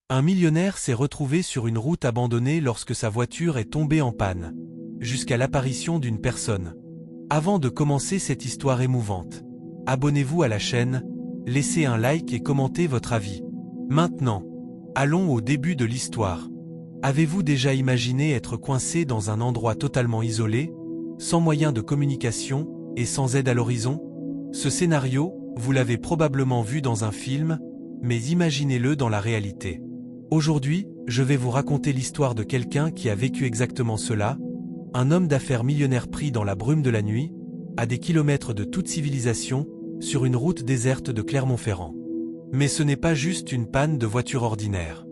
Un millionnaire s'est retrouvé sur une route abandonnée lorsque sa voiture est tombée en panne, jusqu'à l'apparition d'une personne. Avant de commencer cette histoire émouvante, abonnez-vous à la chaîne, laissez un like et commentez votre avis. Maintenant, allons au début de l'histoire. Avez-vous déjà imaginé être coincé dans un endroit totalement isolé, sans moyen de communication et sans aide à l'horizon? Ce scénario, vous l'avez probablement vu dans un film, mais imaginez-le dans la réalité. Aujourd'hui, je vais vous raconter l'histoire de quelqu'un qui a vécu exactement cela, un homme d'affaires millionnaire pris dans la brume de la nuit, à des kilomètres de toute civilisation, sur une route déserte de Clermont-Ferrand. Mais ce n'est pas juste une panne de voiture ordinaire.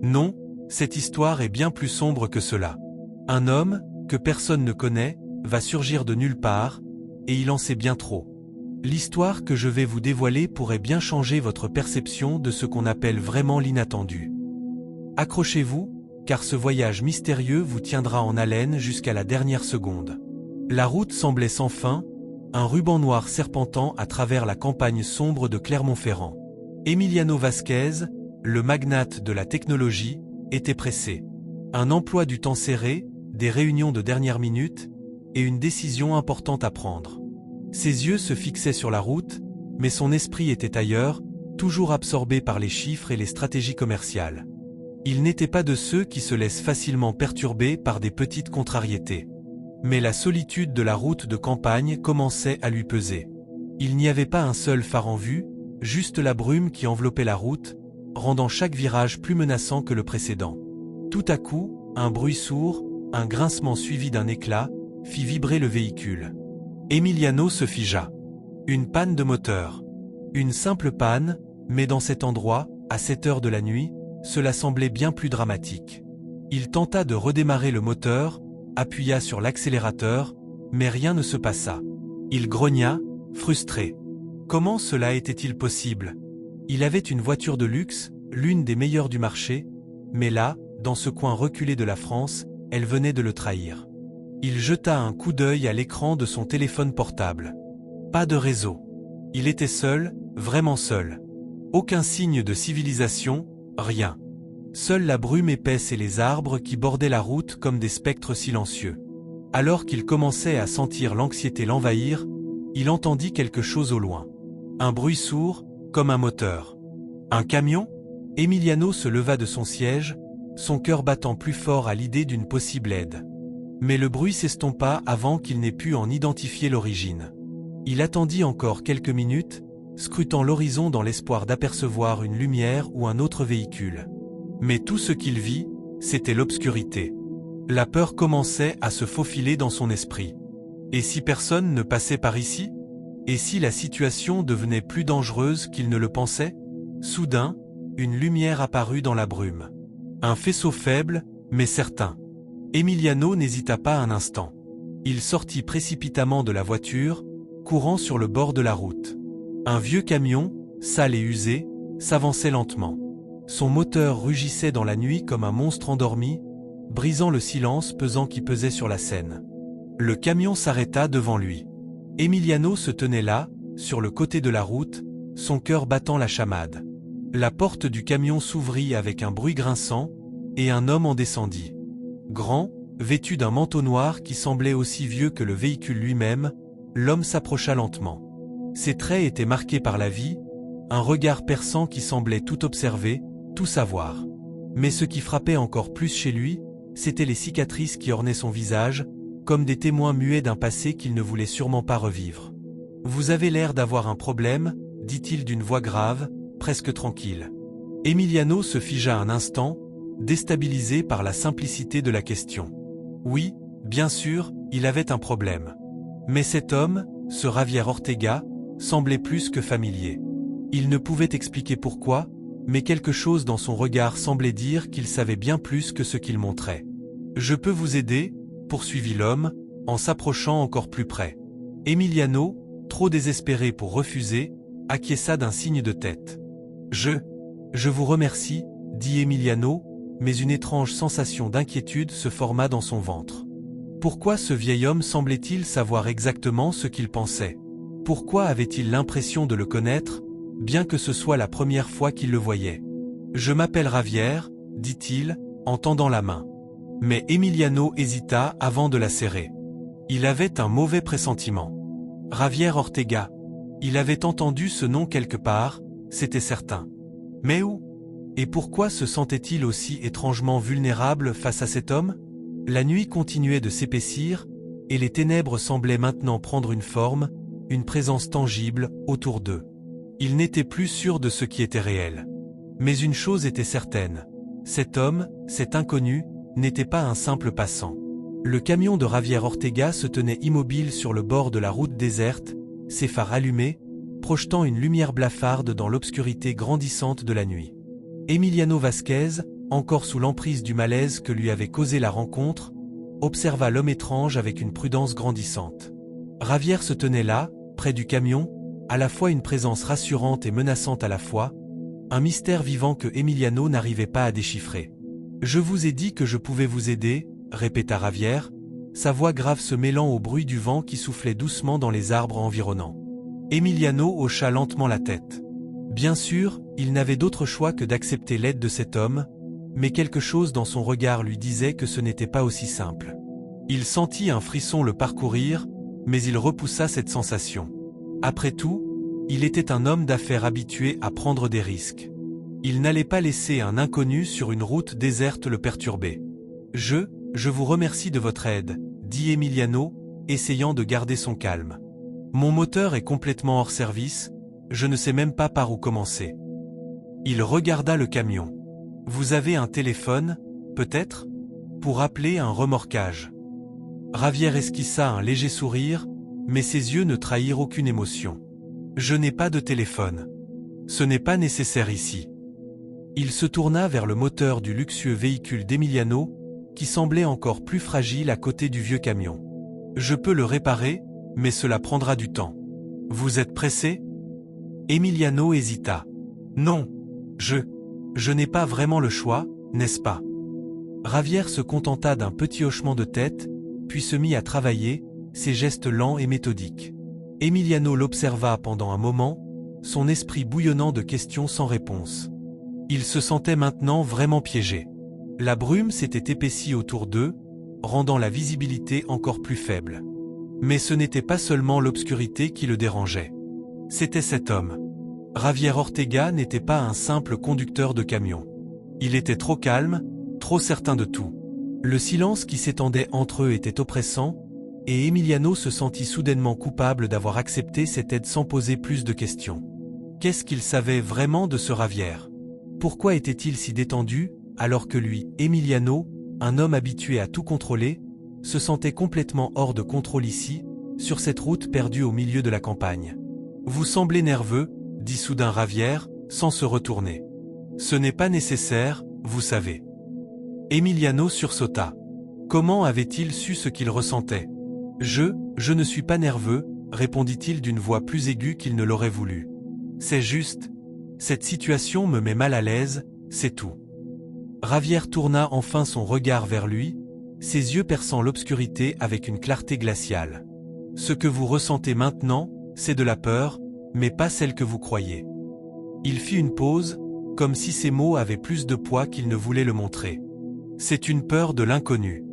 Non, cette histoire est bien plus sombre que cela. Un homme, que personne ne connaît, va surgir de nulle part, et il en sait bien trop. L'histoire que je vais vous dévoiler pourrait bien changer votre perception de ce qu'on appelle vraiment l'inattendu. Accrochez-vous, car ce voyage mystérieux vous tiendra en haleine jusqu'à la dernière seconde. La route semblait sans fin, un ruban noir serpentant à travers la campagne sombre de Clermont-Ferrand. Emiliano Vasquez, le magnate de la technologie, était pressé. Un emploi du temps serré, des réunions de dernière minute, et une décision importante à prendre. Ses yeux se fixaient sur la route, mais son esprit était ailleurs, toujours absorbé par les chiffres et les stratégies commerciales. Il n'était pas de ceux qui se laissent facilement perturber par des petites contrariétés. Mais la solitude de la route de campagne commençait à lui peser. Il n'y avait pas un seul phare en vue, juste la brume qui enveloppait la route, rendant chaque virage plus menaçant que le précédent. Tout à coup, un bruit sourd, un grincement suivi d'un éclat, fit vibrer le véhicule. Emiliano se figea. Une panne de moteur. Une simple panne, mais dans cet endroit, à cette heure de la nuit, cela semblait bien plus dramatique. Il tenta de redémarrer le moteur, appuya sur l'accélérateur, mais rien ne se passa. Il grogna, frustré. Comment cela était-il possible? Il avait une voiture de luxe, l'une des meilleures du marché, mais là, dans ce coin reculé de la France, elle venait de le trahir. Il jeta un coup d'œil à l'écran de son téléphone portable. Pas de réseau. Il était seul, vraiment seul. Aucun signe de civilisation, rien. Seule la brume épaisse et les arbres qui bordaient la route comme des spectres silencieux. Alors qu'il commençait à sentir l'anxiété l'envahir, il entendit quelque chose au loin. Un bruit sourd, comme un moteur. Un camion? Emiliano se leva de son siège, son cœur battant plus fort à l'idée d'une possible aide. Mais le bruit s'estompa avant qu'il n'ait pu en identifier l'origine. Il attendit encore quelques minutes, scrutant l'horizon dans l'espoir d'apercevoir une lumière ou un autre véhicule. Mais tout ce qu'il vit, c'était l'obscurité. La peur commençait à se faufiler dans son esprit. Et si personne ne passait par ici? Et si la situation devenait plus dangereuse qu'il ne le pensait? Soudain, une lumière apparut dans la brume. Un faisceau faible, mais certain. Emiliano n'hésita pas un instant. Il sortit précipitamment de la voiture, courant sur le bord de la route. Un vieux camion, sale et usé, s'avançait lentement. Son moteur rugissait dans la nuit comme un monstre endormi, brisant le silence pesant qui pesait sur la scène. Le camion s'arrêta devant lui. Emiliano se tenait là, sur le côté de la route, son cœur battant la chamade. La porte du camion s'ouvrit avec un bruit grinçant, et un homme en descendit. Grand, vêtu d'un manteau noir qui semblait aussi vieux que le véhicule lui-même, l'homme s'approcha lentement. Ses traits étaient marqués par la vie, un regard perçant qui semblait tout observer, tout savoir. Mais ce qui frappait encore plus chez lui, c'étaient les cicatrices qui ornaient son visage, comme des témoins muets d'un passé qu'il ne voulait sûrement pas revivre. « Vous avez l'air d'avoir un problème », dit-il d'une voix grave, presque tranquille. Emiliano se figea un instant, déstabilisé par la simplicité de la question. Oui, bien sûr, il avait un problème. Mais cet homme, ce Javier Ortega, semblait plus que familier. Il ne pouvait expliquer pourquoi, mais quelque chose dans son regard semblait dire qu'il savait bien plus que ce qu'il montrait. « Je peux vous aider ?» poursuivit l'homme, en s'approchant encore plus près. Emiliano, trop désespéré pour refuser, acquiesça d'un signe de tête. « Je vous remercie » dit Emiliano, mais une étrange sensation d'inquiétude se forma dans son ventre. Pourquoi ce vieil homme semblait-il savoir exactement ce qu'il pensait? Pourquoi avait-il l'impression de le connaître, bien que ce soit la première fois qu'il le voyait? Je m'appelle Javier, dit-il, en tendant la main. Mais Emiliano hésita avant de la serrer. Il avait un mauvais pressentiment. Javier Ortega. Il avait entendu ce nom quelque part, c'était certain. Mais où? Et pourquoi se sentait-il aussi étrangement vulnérable face à cet homme? La nuit continuait de s'épaissir, et les ténèbres semblaient maintenant prendre une forme, une présence tangible, autour d'eux. Il n'était plus sûr de ce qui était réel. Mais une chose était certaine. Cet homme, cet inconnu, n'était pas un simple passant. Le camion de Javier Ortega se tenait immobile sur le bord de la route déserte, ses phares allumés, projetant une lumière blafarde dans l'obscurité grandissante de la nuit. Emiliano Vasquez, encore sous l'emprise du malaise que lui avait causé la rencontre, observa l'homme étrange avec une prudence grandissante. Javier se tenait là, près du camion, à la fois une présence rassurante et menaçante à la fois, un mystère vivant que Emiliano n'arrivait pas à déchiffrer. « Je vous ai dit que je pouvais vous aider », répéta Javier, sa voix grave se mêlant au bruit du vent qui soufflait doucement dans les arbres environnants. Emiliano hocha lentement la tête. Bien sûr, il n'avait d'autre choix que d'accepter l'aide de cet homme, mais quelque chose dans son regard lui disait que ce n'était pas aussi simple. Il sentit un frisson le parcourir, mais il repoussa cette sensation. Après tout, il était un homme d'affaires habitué à prendre des risques. Il n'allait pas laisser un inconnu sur une route déserte le perturber. « Je vous remercie de votre aide », dit Emiliano, essayant de garder son calme. « Mon moteur est complètement hors service, je ne sais même pas par où commencer. » Il regarda le camion. « Vous avez un téléphone, peut-être? Pour appeler un remorquage. » Javier esquissa un léger sourire, mais ses yeux ne trahirent aucune émotion. « Je n'ai pas de téléphone. Ce n'est pas nécessaire ici. » Il se tourna vers le moteur du luxueux véhicule d'Emiliano, qui semblait encore plus fragile à côté du vieux camion. « Je peux le réparer, mais cela prendra du temps. Vous êtes pressé? » Emiliano hésita. « Non. Je n'ai pas vraiment le choix, n'est-ce pas ?» Javier se contenta d'un petit hochement de tête, puis se mit à travailler, ses gestes lents et méthodiques. Emiliano l'observa pendant un moment, son esprit bouillonnant de questions sans réponse. Il se sentait maintenant vraiment piégé. La brume s'était épaissie autour d'eux, rendant la visibilité encore plus faible. Mais ce n'était pas seulement l'obscurité qui le dérangeait. C'était cet homme. Javier Ortega n'était pas un simple conducteur de camion. Il était trop calme, trop certain de tout. Le silence qui s'étendait entre eux était oppressant, et Emiliano se sentit soudainement coupable d'avoir accepté cette aide sans poser plus de questions. Qu'est-ce qu'il savait vraiment de ce Javier? Pourquoi était-il si détendu, alors que lui, Emiliano, un homme habitué à tout contrôler, se sentait complètement hors de contrôle ici, sur cette route perdue au milieu de la campagne? « Vous semblez nerveux », dit soudain Javier, sans se retourner. « Ce n'est pas nécessaire, vous savez. » Emiliano sursauta. Comment avait-il su ce qu'il ressentait? « Je ne suis pas nerveux », répondit-il d'une voix plus aiguë qu'il ne l'aurait voulu. « C'est juste. Cette situation me met mal à l'aise, c'est tout. » Javier tourna enfin son regard vers lui, ses yeux perçant l'obscurité avec une clarté glaciale. « Ce que vous ressentez maintenant, c'est de la peur, mais pas celle que vous croyez. » Il fit une pause, comme si ses mots avaient plus de poids qu'il ne voulait le montrer. « C'est une peur de l'inconnu.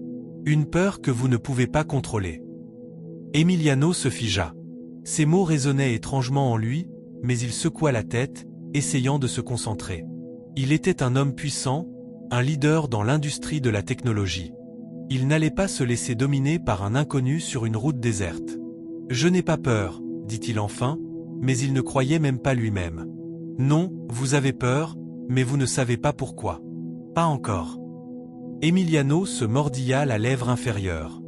Une peur que vous ne pouvez pas contrôler. » Emiliano se figea. Ces mots résonnaient étrangement en lui, mais il secoua la tête, essayant de se concentrer. Il était un homme puissant, un leader dans l'industrie de la technologie. Il n'allait pas se laisser dominer par un inconnu sur une route déserte. « Je n'ai pas peur », dit-il enfin, mais il ne croyait même pas lui-même. « Non, vous avez peur, mais vous ne savez pas pourquoi. »« Pas encore. » Emiliano se mordilla la lèvre inférieure.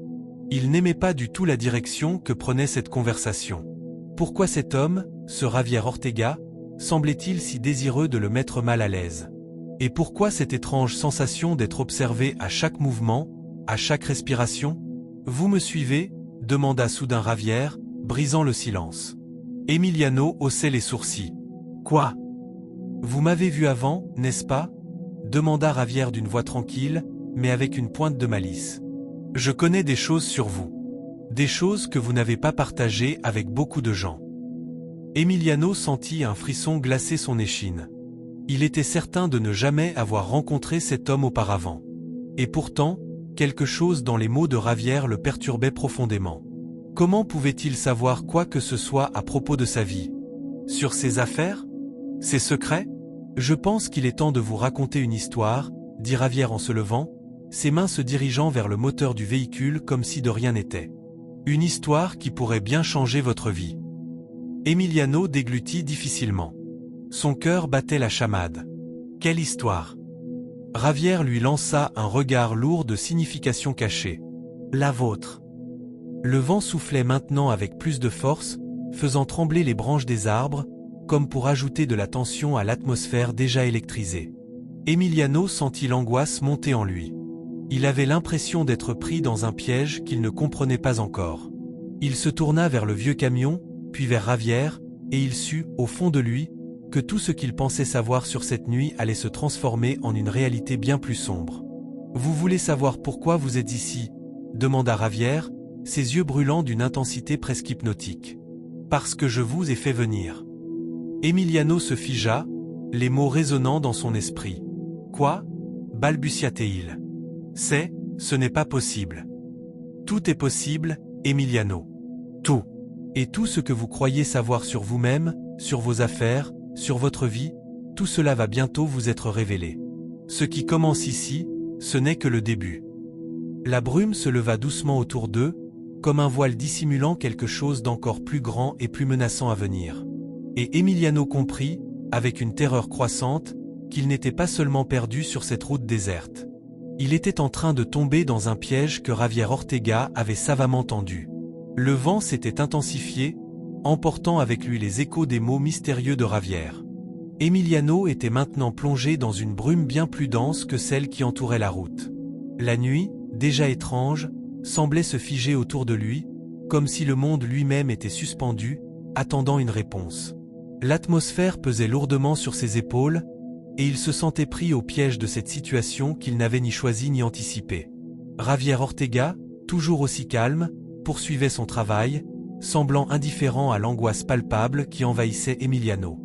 Il n'aimait pas du tout la direction que prenait cette conversation. Pourquoi cet homme, ce Javier Ortega, semblait-il si désireux de le mettre mal à l'aise? Et pourquoi cette étrange sensation d'être observé à chaque mouvement, à chaque respiration? « Vous me suivez ?» demanda soudain Javier, brisant le silence. Emiliano haussait les sourcils. « Quoi? Vous m'avez vu avant, n'est-ce pas ?» demanda Javier d'une voix tranquille, mais avec une pointe de malice. « Je connais des choses sur vous. Des choses que vous n'avez pas partagées avec beaucoup de gens. » Emiliano sentit un frisson glacer son échine. « Il était certain de ne jamais avoir rencontré cet homme auparavant. Et pourtant, quelque chose dans les mots de Javier le perturbait profondément. Comment pouvait-il savoir quoi que ce soit à propos de sa vie? Sur ses affaires? Ses secrets? Je pense qu'il est temps de vous raconter une histoire, dit Javier en se levant, ses mains se dirigeant vers le moteur du véhicule comme si de rien n'était. Une histoire qui pourrait bien changer votre vie. Emiliano déglutit difficilement. Son cœur battait la chamade. Quelle histoire! Javier lui lança un regard lourd de signification cachée. La vôtre. Le vent soufflait maintenant avec plus de force, faisant trembler les branches des arbres, comme pour ajouter de la tension à l'atmosphère déjà électrisée. Emiliano sentit l'angoisse monter en lui. Il avait l'impression d'être pris dans un piège qu'il ne comprenait pas encore. Il se tourna vers le vieux camion, puis vers Javier, et il sut, au fond de lui, que tout ce qu'il pensait savoir sur cette nuit allait se transformer en une réalité bien plus sombre. « Vous voulez savoir pourquoi vous êtes ici ?» demanda Javier, ses yeux brûlant d'une intensité presque hypnotique. « Parce que je vous ai fait venir. » Emiliano se figea, les mots résonnant dans son esprit. « Quoi ?» balbutia-t-il. « Ce n'est pas possible. »« Tout est possible, Emiliano. Tout. Et tout ce que vous croyez savoir sur vous-même, sur vos affaires, sur votre vie, tout cela va bientôt vous être révélé. Ce qui commence ici, ce n'est que le début. » La brume se leva doucement autour d'eux, comme un voile dissimulant quelque chose d'encore plus grand et plus menaçant à venir. Et Emiliano comprit, avec une terreur croissante, qu'il n'était pas seulement perdu sur cette route déserte. Il était en train de tomber dans un piège que Javier Ortega avait savamment tendu. Le vent s'était intensifié, emportant avec lui les échos des mots mystérieux de Javier. Emiliano était maintenant plongé dans une brume bien plus dense que celle qui entourait la route. La nuit, déjà étrange, semblait se figer autour de lui, comme si le monde lui-même était suspendu, attendant une réponse. L'atmosphère pesait lourdement sur ses épaules, et il se sentait pris au piège de cette situation qu'il n'avait ni choisi ni anticipé. Javier Ortega, toujours aussi calme, poursuivait son travail, semblant indifférent à l'angoisse palpable qui envahissait Emiliano.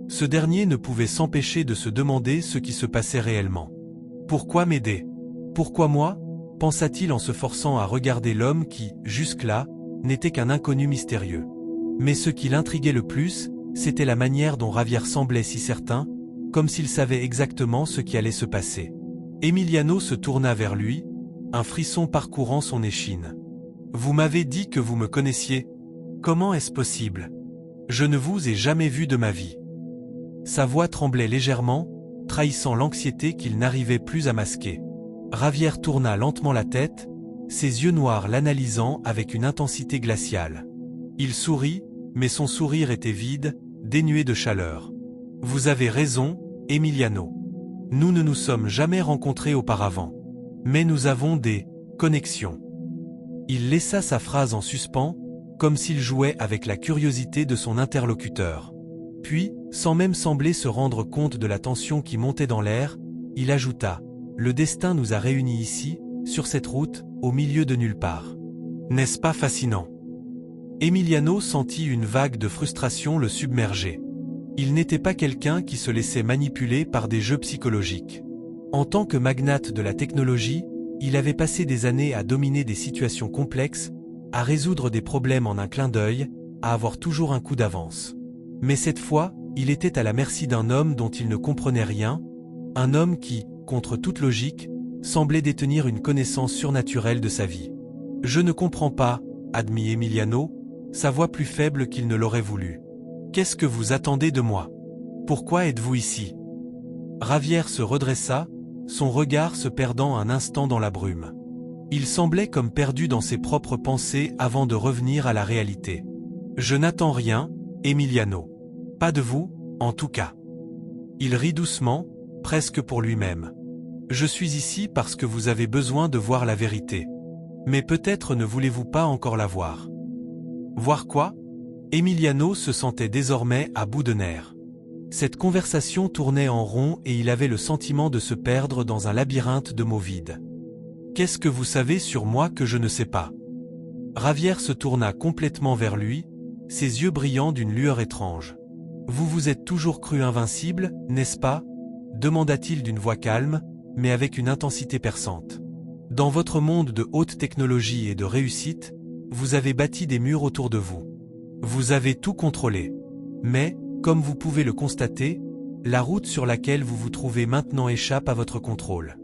Ce dernier ne pouvait s'empêcher de se demander ce qui se passait réellement. « Pourquoi m'aider? Pourquoi moi ?» pensa-t-il en se forçant à regarder l'homme qui, jusque-là, n'était qu'un inconnu mystérieux. Mais ce qui l'intriguait le plus, c'était la manière dont Javier semblait si certain, comme s'il savait exactement ce qui allait se passer. Emiliano se tourna vers lui, un frisson parcourant son échine. « Vous m'avez dit que vous me connaissiez. Comment est-ce possible? Je ne vous ai jamais vu de ma vie. » Sa voix tremblait légèrement, trahissant l'anxiété qu'il n'arrivait plus à masquer. Javier tourna lentement la tête, ses yeux noirs l'analysant avec une intensité glaciale. Il sourit, mais son sourire était vide, dénué de chaleur. « Vous avez raison, Emiliano. Nous ne nous sommes jamais rencontrés auparavant. Mais nous avons des connexions. » Il laissa sa phrase en suspens, comme s'il jouait avec la curiosité de son interlocuteur. Puis, sans même sembler se rendre compte de la tension qui montait dans l'air, il ajouta « Le destin nous a réunis ici, sur cette route, au milieu de nulle part. N'est-ce pas fascinant ?» Emiliano sentit une vague de frustration le submerger. Il n'était pas quelqu'un qui se laissait manipuler par des jeux psychologiques. En tant que magnate de la technologie, il avait passé des années à dominer des situations complexes, à résoudre des problèmes en un clin d'œil, à avoir toujours un coup d'avance. Mais cette fois, il était à la merci d'un homme dont il ne comprenait rien, un homme qui, contre toute logique, semblait détenir une connaissance surnaturelle de sa vie. « Je ne comprends pas », admit Emiliano, sa voix plus faible qu'il ne l'aurait voulu. « Qu'est-ce que vous attendez de moi? Pourquoi êtes-vous ici ?» Javier se redressa, son regard se perdant un instant dans la brume. Il semblait comme perdu dans ses propres pensées avant de revenir à la réalité. « Je n'attends rien, Emiliano. Pas de vous, en tout cas. » Il rit doucement, presque pour lui-même. « Je suis ici parce que vous avez besoin de voir la vérité. Mais peut-être ne voulez-vous pas encore la voir. » Voir quoi? Emiliano se sentait désormais à bout de nerfs. Cette conversation tournait en rond et il avait le sentiment de se perdre dans un labyrinthe de mots vides. « Qu'est-ce que vous savez sur moi que je ne sais pas ?» Javier se tourna complètement vers lui, ses yeux brillant d'une lueur étrange. « Vous vous êtes toujours cru invincible, n'est-ce pas, demanda-t-il d'une voix calme, mais avec une intensité perçante. Dans votre monde de haute technologie et de réussite, vous avez bâti des murs autour de vous. Vous avez tout contrôlé. Mais, comme vous pouvez le constater, la route sur laquelle vous vous trouvez maintenant échappe à votre contrôle.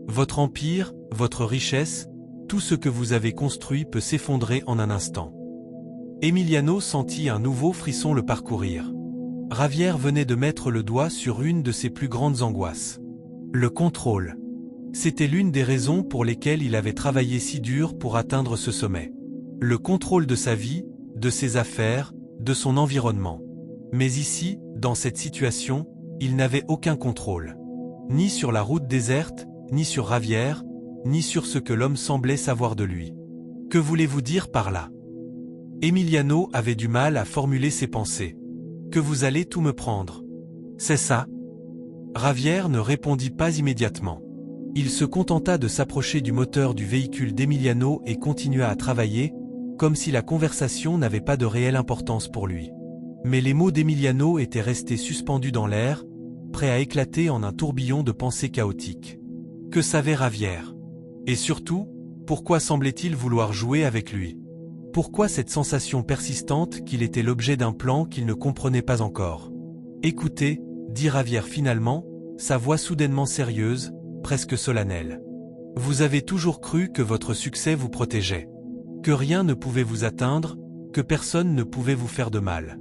Votre empire, votre richesse, tout ce que vous avez construit peut s'effondrer en un instant. Emiliano sentit un nouveau frisson le parcourir. Javier venait de mettre le doigt sur une de ses plus grandes angoisses. Le contrôle. C'était l'une des raisons pour lesquelles il avait travaillé si dur pour atteindre ce sommet. Le contrôle de sa vie, de ses affaires, de son environnement. Mais ici, dans cette situation, il n'avait aucun contrôle. Ni sur la route déserte, ni sur Javier, ni sur ce que l'homme semblait savoir de lui. Que voulez-vous dire par là? Emiliano avait du mal à formuler ses pensées. Que vous allez tout me prendre. C'est ça? Javier ne répondit pas immédiatement. Il se contenta de s'approcher du moteur du véhicule d'Emiliano et continua à travailler, comme si la conversation n'avait pas de réelle importance pour lui. Mais les mots d'Emiliano étaient restés suspendus dans l'air, prêts à éclater en un tourbillon de pensées chaotiques. Que savait Javier? Et surtout, pourquoi semblait-il vouloir jouer avec lui? Pourquoi cette sensation persistante qu'il était l'objet d'un plan qu'il ne comprenait pas encore? Écoutez, dit Javier finalement, sa voix soudainement sérieuse, presque solennelle. Vous avez toujours cru que votre succès vous protégeait. Que rien ne pouvait vous atteindre, que personne ne pouvait vous faire de mal.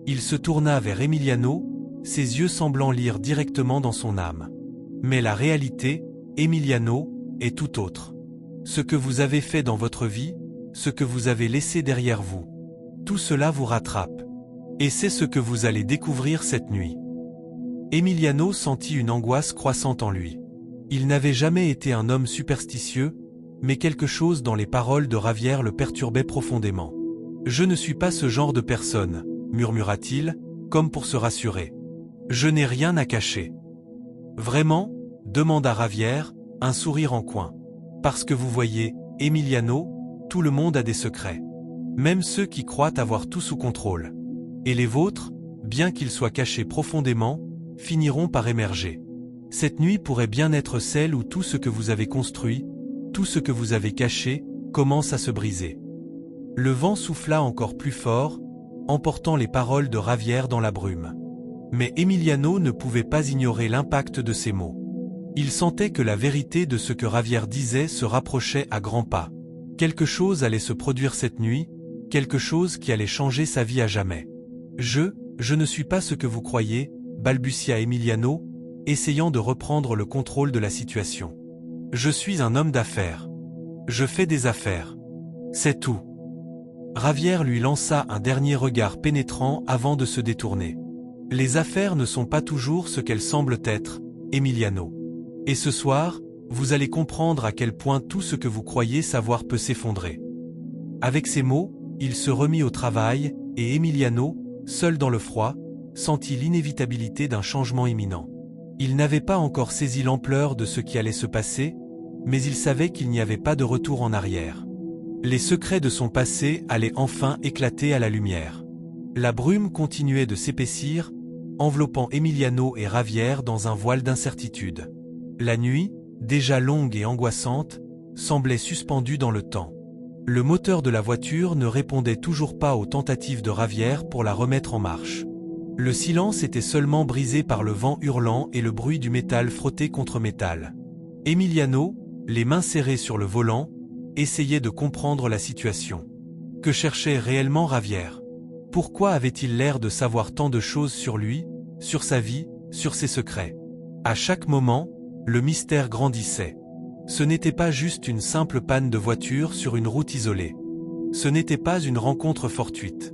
Il se tourna vers Emiliano, ses yeux semblant lire directement dans son âme. Mais la réalité, Emiliano, est tout autre. Ce que vous avez fait dans votre vie, ce que vous avez laissé derrière vous. Tout cela vous rattrape. Et c'est ce que vous allez découvrir cette nuit. Emiliano sentit une angoisse croissante en lui. Il n'avait jamais été un homme superstitieux, mais quelque chose dans les paroles de Javier le perturbait profondément. « Je ne suis pas ce genre de personne », murmura-t-il, comme pour se rassurer. « Je n'ai rien à cacher. »« Vraiment ?» demanda Javier, un sourire en coin. « Parce que vous voyez, Emiliano, tout le monde a des secrets. Même ceux qui croient avoir tout sous contrôle. Et les vôtres, bien qu'ils soient cachés profondément, finiront par émerger. Cette nuit pourrait bien être celle où tout ce que vous avez construit, tout ce que vous avez caché, commence à se briser. » Le vent souffla encore plus fort, emportant les paroles de Javier dans la brume. Mais Emiliano ne pouvait pas ignorer l'impact de ces mots. Il sentait que la vérité de ce que Javier disait se rapprochait à grands pas. Quelque chose allait se produire cette nuit, quelque chose qui allait changer sa vie à jamais. « Je ne suis pas ce que vous croyez », balbutia Emiliano, essayant de reprendre le contrôle de la situation. « Je suis un homme d'affaires. Je fais des affaires. C'est tout. » Javier lui lança un dernier regard pénétrant avant de se détourner. « Les affaires ne sont pas toujours ce qu'elles semblent être, Emiliano. Et ce soir, vous allez comprendre à quel point tout ce que vous croyez savoir peut s'effondrer. » Avec ces mots, il se remit au travail, et Emiliano, seul dans le froid, sentit l'inévitabilité d'un changement imminent. Il n'avait pas encore saisi l'ampleur de ce qui allait se passer, mais il savait qu'il n'y avait pas de retour en arrière. Les secrets de son passé allaient enfin éclater à la lumière. La brume continuait de s'épaissir, enveloppant Emiliano et Javier dans un voile d'incertitude. La nuit, déjà longue et angoissante, semblait suspendue dans le temps. Le moteur de la voiture ne répondait toujours pas aux tentatives de Javier pour la remettre en marche. Le silence était seulement brisé par le vent hurlant et le bruit du métal frotté contre métal. Emiliano, les mains serrées sur le volant, essayait de comprendre la situation. Que cherchait réellement Javier? Pourquoi avait-il l'air de savoir tant de choses sur lui, sur sa vie, sur ses secrets? À chaque moment, le mystère grandissait. Ce n'était pas juste une simple panne de voiture sur une route isolée. Ce n'était pas une rencontre fortuite.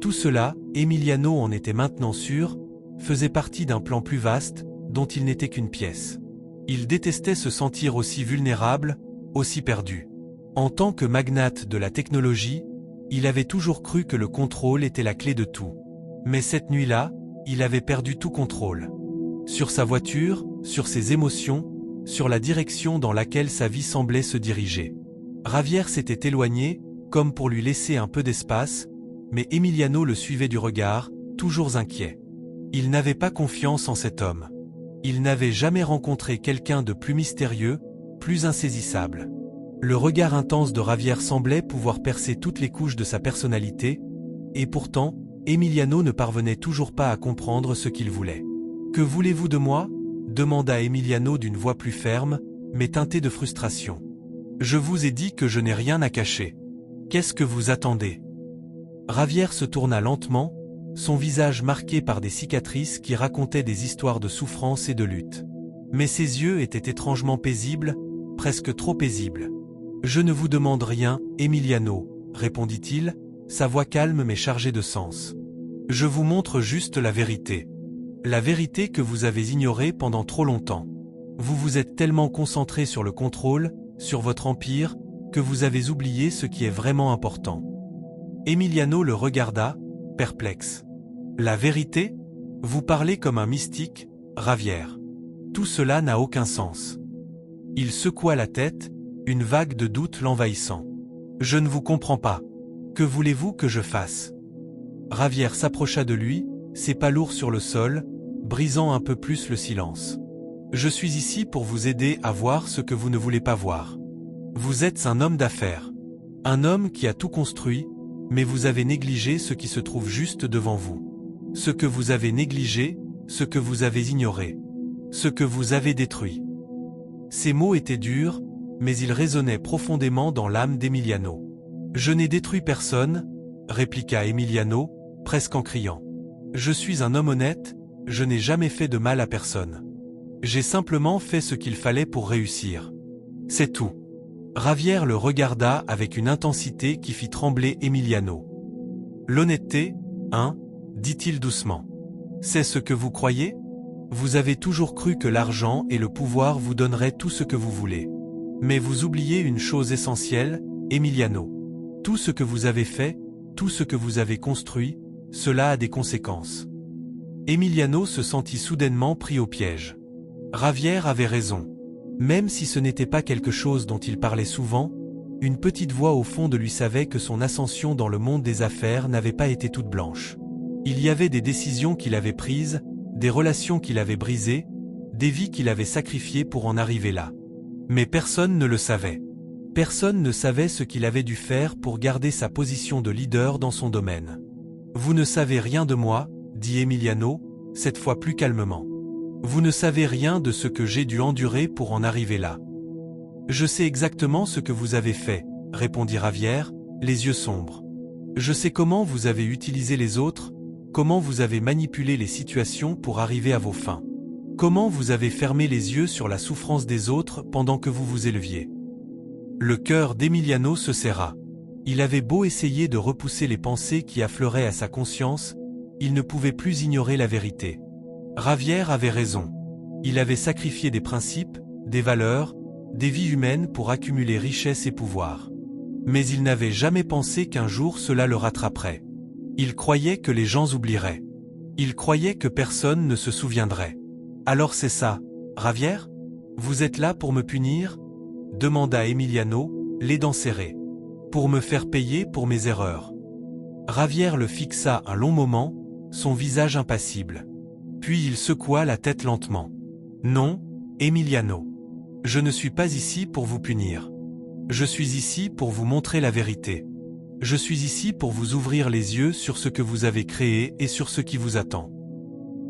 Tout cela, Emiliano en était maintenant sûr, faisait partie d'un plan plus vaste, dont il n'était qu'une pièce. Il détestait se sentir aussi vulnérable, aussi perdu. En tant que magnate de la technologie, il avait toujours cru que le contrôle était la clé de tout. Mais cette nuit-là, il avait perdu tout contrôle. Sur sa voiture, sur ses émotions, sur la direction dans laquelle sa vie semblait se diriger. Javier s'était éloigné, comme pour lui laisser un peu d'espace, mais Emiliano le suivait du regard, toujours inquiet. Il n'avait pas confiance en cet homme. Il n'avait jamais rencontré quelqu'un de plus mystérieux, plus insaisissable. Le regard intense de Javier semblait pouvoir percer toutes les couches de sa personnalité, et pourtant, Emiliano ne parvenait toujours pas à comprendre ce qu'il voulait. « Que voulez-vous de moi » demanda Emiliano d'une voix plus ferme, mais teintée de frustration. « Je vous ai dit que je n'ai rien à cacher. Qu'est-ce que vous attendez » Javier se tourna lentement, son visage marqué par des cicatrices qui racontaient des histoires de souffrance et de lutte. Mais ses yeux étaient étrangement paisibles, presque trop paisibles. « Je ne vous demande rien, Emiliano, » répondit-il, sa voix calme mais chargée de sens. « Je vous montre juste la vérité. La vérité que vous avez ignorée pendant trop longtemps. Vous vous êtes tellement concentré sur le contrôle, sur votre empire, que vous avez oublié ce qui est vraiment important. » Emiliano le regarda, perplexe. « La vérité ? Vous parlez comme un mystique, Javier. Tout cela n'a aucun sens. » Il secoua la tête, une vague de doute l'envahissant. « Je ne vous comprends pas. Que voulez-vous que je fasse ?» Javier s'approcha de lui, ses pas lourds sur le sol, brisant un peu plus le silence. « Je suis ici pour vous aider à voir ce que vous ne voulez pas voir. Vous êtes un homme d'affaires. Un homme qui a tout construit, mais vous avez négligé ce qui se trouve juste devant vous. Ce que vous avez négligé, ce que vous avez ignoré. Ce que vous avez détruit. » Ces mots étaient durs, mais ils résonnaient profondément dans l'âme d'Emiliano. « Je n'ai détruit personne, » répliqua Emiliano, presque en criant. « Je suis un homme honnête, je n'ai jamais fait de mal à personne. J'ai simplement fait ce qu'il fallait pour réussir. C'est tout. » Javier le regarda avec une intensité qui fit trembler Emiliano. « L'honnêteté, hein ?» dit-il doucement. « C'est ce que vous croyez ? Vous avez toujours cru que l'argent et le pouvoir vous donneraient tout ce que vous voulez. Mais vous oubliez une chose essentielle, Emiliano. Tout ce que vous avez fait, tout ce que vous avez construit, cela a des conséquences. » Emiliano se sentit soudainement pris au piège. Javier avait raison. Même si ce n'était pas quelque chose dont il parlait souvent, une petite voix au fond de lui savait que son ascension dans le monde des affaires n'avait pas été toute blanche. Il y avait des décisions qu'il avait prises, des relations qu'il avait brisées, des vies qu'il avait sacrifiées pour en arriver là. Mais personne ne le savait. Personne ne savait ce qu'il avait dû faire pour garder sa position de leader dans son domaine. « Vous ne savez rien de moi, » dit Emiliano, cette fois plus calmement. « Vous ne savez rien de ce que j'ai dû endurer pour en arriver là. »« Je sais exactement ce que vous avez fait, » répondit Javier, les yeux sombres. « Je sais comment vous avez utilisé les autres, comment vous avez manipulé les situations pour arriver à vos fins. Comment vous avez fermé les yeux sur la souffrance des autres pendant que vous vous éleviez. » Le cœur d'Emiliano se serra. Il avait beau essayer de repousser les pensées qui affleuraient à sa conscience, il ne pouvait plus ignorer la vérité. Javier avait raison. Il avait sacrifié des principes, des valeurs, des vies humaines pour accumuler richesse et pouvoir. Mais il n'avait jamais pensé qu'un jour cela le rattraperait. Il croyait que les gens oublieraient. Il croyait que personne ne se souviendrait. « Alors c'est ça, Javier ? Vous êtes là pour me punir ?» demanda Emiliano, les dents serrées. « Pour me faire payer pour mes erreurs. » Javier le fixa un long moment, son visage impassible. Puis il secoua la tête lentement. « Non, Emiliano. Je ne suis pas ici pour vous punir. Je suis ici pour vous montrer la vérité. Je suis ici pour vous ouvrir les yeux sur ce que vous avez créé et sur ce qui vous attend. »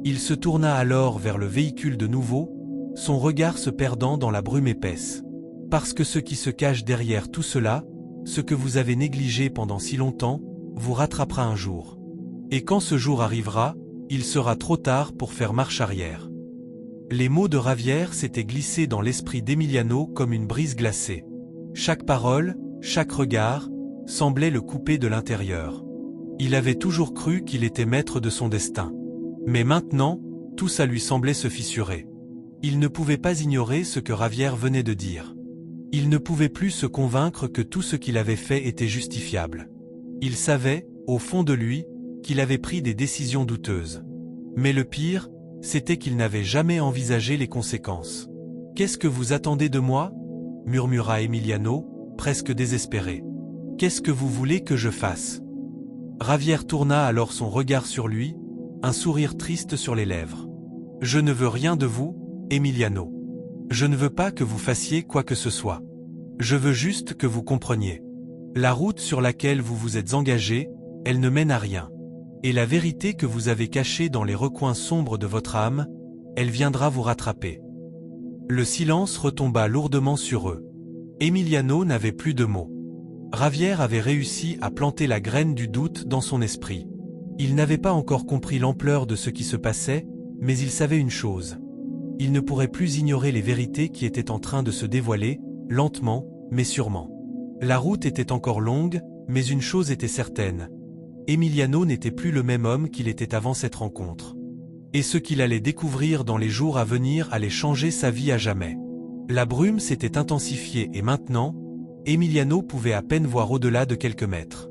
Il se tourna alors vers le véhicule de nouveau, son regard se perdant dans la brume épaisse. « Parce que ce qui se cache derrière tout cela, ce que vous avez négligé pendant si longtemps, vous rattrapera un jour. Et quand ce jour arrivera, il sera trop tard pour faire marche arrière. » Les mots de Javier s'étaient glissés dans l'esprit d'Emiliano comme une brise glacée. Chaque parole, chaque regard, semblait le couper de l'intérieur. Il avait toujours cru qu'il était maître de son destin. Mais maintenant, tout ça lui semblait se fissurer. Il ne pouvait pas ignorer ce que Javier venait de dire. Il ne pouvait plus se convaincre que tout ce qu'il avait fait était justifiable. Il savait, au fond de lui, qu'il avait pris des décisions douteuses. Mais le pire, c'était qu'il n'avait jamais envisagé les conséquences. « Qu'est-ce que vous attendez de moi ?» murmura Emiliano, presque désespéré. « Qu'est-ce que vous voulez que je fasse ?» Javier tourna alors son regard sur lui, un sourire triste sur les lèvres. « Je ne veux rien de vous, Emiliano. Je ne veux pas que vous fassiez quoi que ce soit. Je veux juste que vous compreniez. La route sur laquelle vous vous êtes engagé, elle ne mène à rien. Et la vérité que vous avez cachée dans les recoins sombres de votre âme, elle viendra vous rattraper. Le silence retomba lourdement sur eux. Emiliano n'avait plus de mots. Javier avait réussi à planter la graine du doute dans son esprit. Il n'avait pas encore compris l'ampleur de ce qui se passait, mais il savait une chose. Il ne pourrait plus ignorer les vérités qui étaient en train de se dévoiler, lentement, mais sûrement. La route était encore longue, mais une chose était certaine. Emiliano n'était plus le même homme qu'il était avant cette rencontre. Et ce qu'il allait découvrir dans les jours à venir allait changer sa vie à jamais. La brume s'était intensifiée et maintenant, Emiliano pouvait à peine voir au-delà de quelques mètres.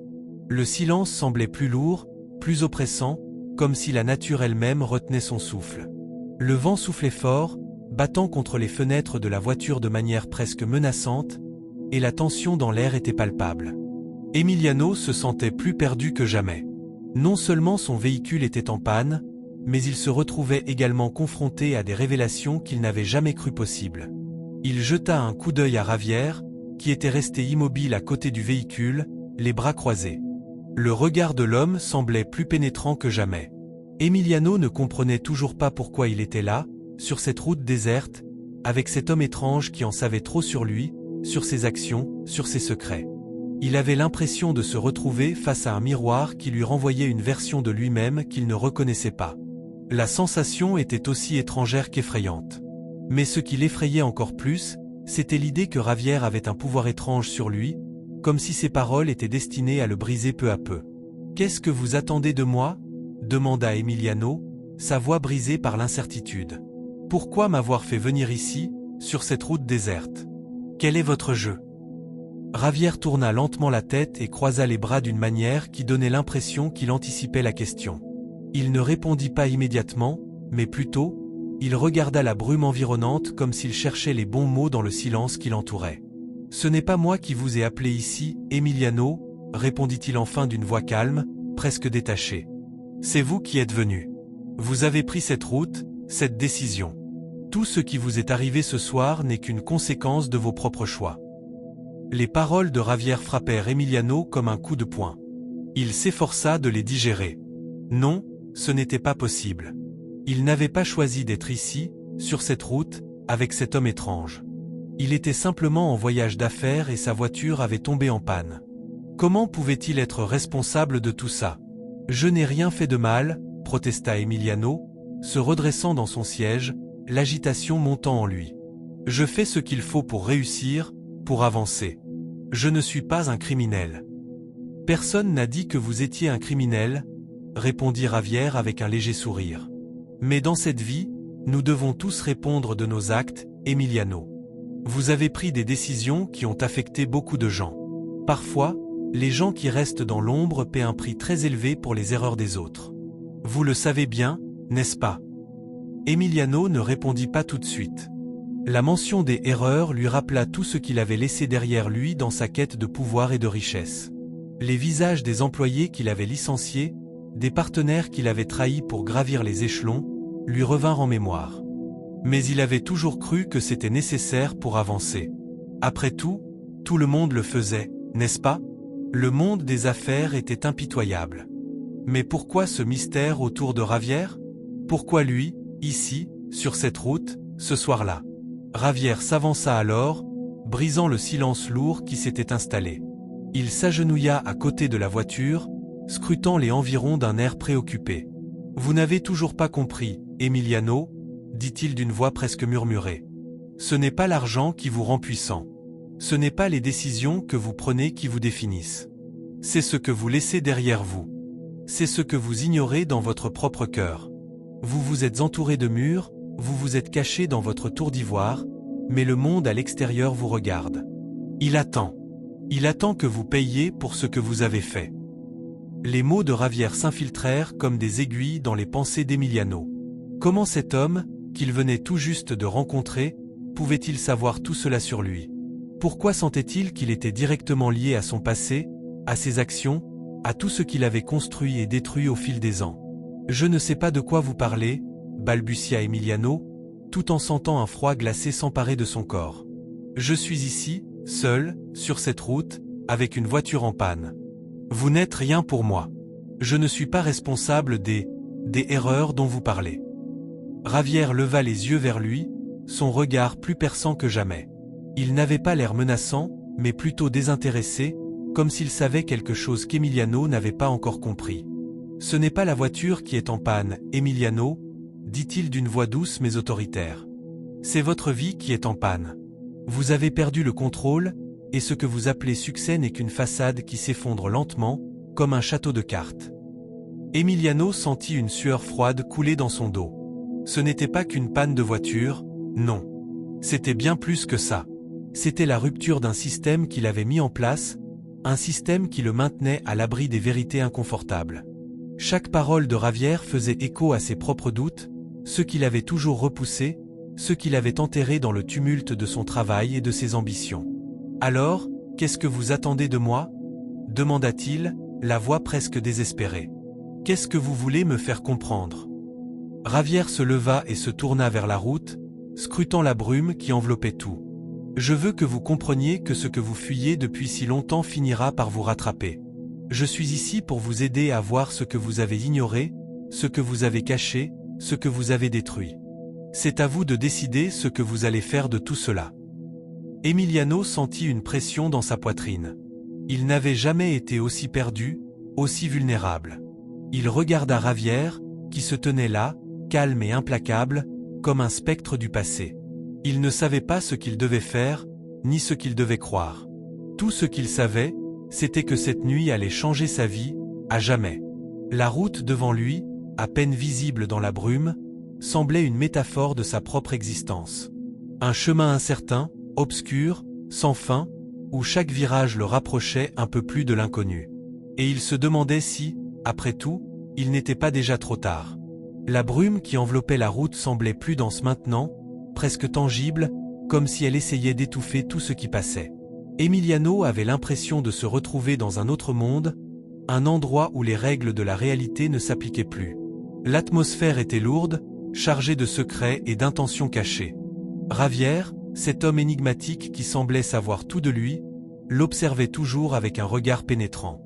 Le silence semblait plus lourd, plus oppressant, comme si la nature elle-même retenait son souffle. Le vent soufflait fort, battant contre les fenêtres de la voiture de manière presque menaçante, et la tension dans l'air était palpable. Emiliano se sentait plus perdu que jamais. Non seulement son véhicule était en panne, mais il se retrouvait également confronté à des révélations qu'il n'avait jamais cru possibles. Il jeta un coup d'œil à Javier, qui était resté immobile à côté du véhicule, les bras croisés. Le regard de l'homme semblait plus pénétrant que jamais. Emiliano ne comprenait toujours pas pourquoi il était là, sur cette route déserte, avec cet homme étrange qui en savait trop sur lui, sur ses actions, sur ses secrets. Il avait l'impression de se retrouver face à un miroir qui lui renvoyait une version de lui-même qu'il ne reconnaissait pas. La sensation était aussi étrangère qu'effrayante. Mais ce qui l'effrayait encore plus, c'était l'idée que Javier avait un pouvoir étrange sur lui, comme si ses paroles étaient destinées à le briser peu à peu. « Qu'est-ce que vous attendez de moi ?» demanda Emiliano, sa voix brisée par l'incertitude. « Pourquoi m'avoir fait venir ici, sur cette route déserte? Quel est votre jeu ?» Javier tourna lentement la tête et croisa les bras d'une manière qui donnait l'impression qu'il anticipait la question. Il ne répondit pas immédiatement, mais plutôt, il regarda la brume environnante comme s'il cherchait les bons mots dans le silence qui l'entourait. « Ce n'est pas moi qui vous ai appelé ici, Emiliano, » répondit-il enfin d'une voix calme, presque détachée. « C'est vous qui êtes venu. Vous avez pris cette route, cette décision. Tout ce qui vous est arrivé ce soir n'est qu'une conséquence de vos propres choix. » Les paroles de Javier frappèrent Emiliano comme un coup de poing. Il s'efforça de les digérer. Non, ce n'était pas possible. Il n'avait pas choisi d'être ici, sur cette route, avec cet homme étrange. Il était simplement en voyage d'affaires et sa voiture avait tombé en panne. Comment pouvait-il être responsable de tout ça? « Je n'ai rien fait de mal, » protesta Emiliano, se redressant dans son siège, l'agitation montant en lui. « Je fais ce qu'il faut pour réussir, pour avancer. Je ne suis pas un criminel. »« Personne n'a dit que vous étiez un criminel, » répondit Javier avec un léger sourire. « Mais dans cette vie, nous devons tous répondre de nos actes, Emiliano. Vous avez pris des décisions qui ont affecté beaucoup de gens. Parfois, les gens qui restent dans l'ombre paient un prix très élevé pour les erreurs des autres. Vous le savez bien, n'est-ce pas? » Emiliano ne répondit pas tout de suite. La mention des erreurs lui rappela tout ce qu'il avait laissé derrière lui dans sa quête de pouvoir et de richesse. Les visages des employés qu'il avait licenciés, des partenaires qu'il avait trahis pour gravir les échelons, lui revinrent en mémoire. Mais il avait toujours cru que c'était nécessaire pour avancer. Après tout le monde le faisait, n'est-ce pas? Le monde des affaires était impitoyable. Mais pourquoi ce mystère autour de Javier? Pourquoi lui, ici, sur cette route, ce soir-là? Javier s'avança alors, brisant le silence lourd qui s'était installé. Il s'agenouilla à côté de la voiture, scrutant les environs d'un air préoccupé. « Vous n'avez toujours pas compris, Emiliano, » dit-il d'une voix presque murmurée. « Ce n'est pas l'argent qui vous rend puissant. Ce n'est pas les décisions que vous prenez qui vous définissent. C'est ce que vous laissez derrière vous. C'est ce que vous ignorez dans votre propre cœur. Vous vous êtes entouré de murs, vous vous êtes caché dans votre tour d'ivoire, mais le monde à l'extérieur vous regarde. Il attend. Il attend que vous payiez pour ce que vous avez fait. » Les mots de Javier s'infiltrèrent comme des aiguilles dans les pensées d'Emiliano. Comment cet homme, qu'il venait tout juste de rencontrer, pouvait-il savoir tout cela sur lui? Pourquoi sentait-il qu'il était directement lié à son passé, à ses actions, à tout ce qu'il avait construit et détruit au fil des ans? « Je ne sais pas de quoi vous parlez, » balbutia Emiliano, tout en sentant un froid glacé s'emparer de son corps. Je suis ici, seul, sur cette route, avec une voiture en panne. Vous n'êtes rien pour moi. Je ne suis pas responsable des erreurs dont vous parlez. Javier leva les yeux vers lui, son regard plus perçant que jamais. Il n'avait pas l'air menaçant, mais plutôt désintéressé, comme s'il savait quelque chose qu'Emiliano n'avait pas encore compris. « Ce n'est pas la voiture qui est en panne, Emiliano, » dit-il d'une voix douce mais autoritaire. « C'est votre vie qui est en panne. Vous avez perdu le contrôle, et ce que vous appelez succès n'est qu'une façade qui s'effondre lentement, comme un château de cartes. » Emiliano sentit une sueur froide couler dans son dos. Ce n'était pas qu'une panne de voiture, non. C'était bien plus que ça. C'était la rupture d'un système qu'il avait mis en place, un système qui le maintenait à l'abri des vérités inconfortables. Chaque parole de Javier faisait écho à ses propres doutes, ceux qu'il avait toujours repoussés, ceux qu'il avait enterrés dans le tumulte de son travail et de ses ambitions. « Alors, qu'est-ce que vous attendez de moi ?» demanda-t-il, la voix presque désespérée. « Qu'est-ce que vous voulez me faire comprendre ?» Javier se leva et se tourna vers la route, scrutant la brume qui enveloppait tout. « Je veux que vous compreniez que ce que vous fuyez depuis si longtemps finira par vous rattraper. Je suis ici pour vous aider à voir ce que vous avez ignoré, ce que vous avez caché, ce que vous avez détruit. C'est à vous de décider ce que vous allez faire de tout cela. » Emiliano sentit une pression dans sa poitrine. Il n'avait jamais été aussi perdu, aussi vulnérable. Il regarda Javier, qui se tenait là, calme et implacable, comme un spectre du passé. Il ne savait pas ce qu'il devait faire, ni ce qu'il devait croire. Tout ce qu'il savait, c'était que cette nuit allait changer sa vie, à jamais. La route devant lui, à peine visible dans la brume, semblait une métaphore de sa propre existence. Un chemin incertain, obscur, sans fin, où chaque virage le rapprochait un peu plus de l'inconnu. Et il se demandait si, après tout, il n'était pas déjà trop tard. La brume qui enveloppait la route semblait plus dense maintenant, presque tangible, comme si elle essayait d'étouffer tout ce qui passait. Emiliano avait l'impression de se retrouver dans un autre monde, un endroit où les règles de la réalité ne s'appliquaient plus. L'atmosphère était lourde, chargée de secrets et d'intentions cachées. Javier, cet homme énigmatique qui semblait savoir tout de lui, l'observait toujours avec un regard pénétrant.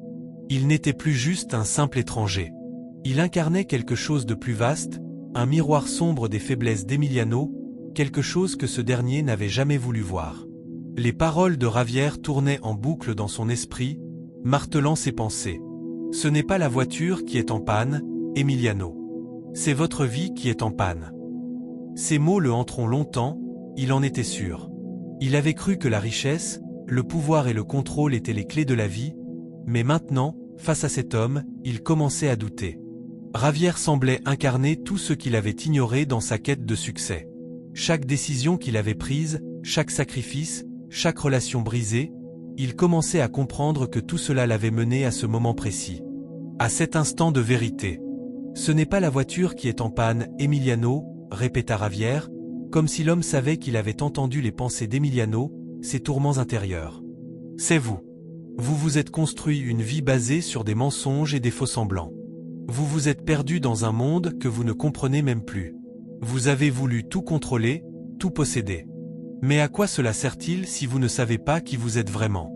Il n'était plus juste un simple étranger. Il incarnait quelque chose de plus vaste, un miroir sombre des faiblesses d'Emiliano, quelque chose que ce dernier n'avait jamais voulu voir. Les paroles de Javier tournaient en boucle dans son esprit, martelant ses pensées. « Ce n'est pas la voiture qui est en panne, Emiliano. C'est votre vie qui est en panne. » Ces mots le hanteront longtemps, il en était sûr. Il avait cru que la richesse, le pouvoir et le contrôle étaient les clés de la vie, mais maintenant, face à cet homme, il commençait à douter. Javier semblait incarner tout ce qu'il avait ignoré dans sa quête de succès. Chaque décision qu'il avait prise, chaque sacrifice, chaque relation brisée, il commençait à comprendre que tout cela l'avait mené à ce moment précis. À cet instant de vérité. « Ce n'est pas la voiture qui est en panne, Emiliano », répéta Javier, comme si l'homme savait qu'il avait entendu les pensées d'Emiliano, ses tourments intérieurs. « C'est vous. Vous vous êtes construit une vie basée sur des mensonges et des faux-semblants. Vous vous êtes perdu dans un monde que vous ne comprenez même plus. Vous avez voulu tout contrôler, tout posséder. Mais à quoi cela sert-il si vous ne savez pas qui vous êtes vraiment ?»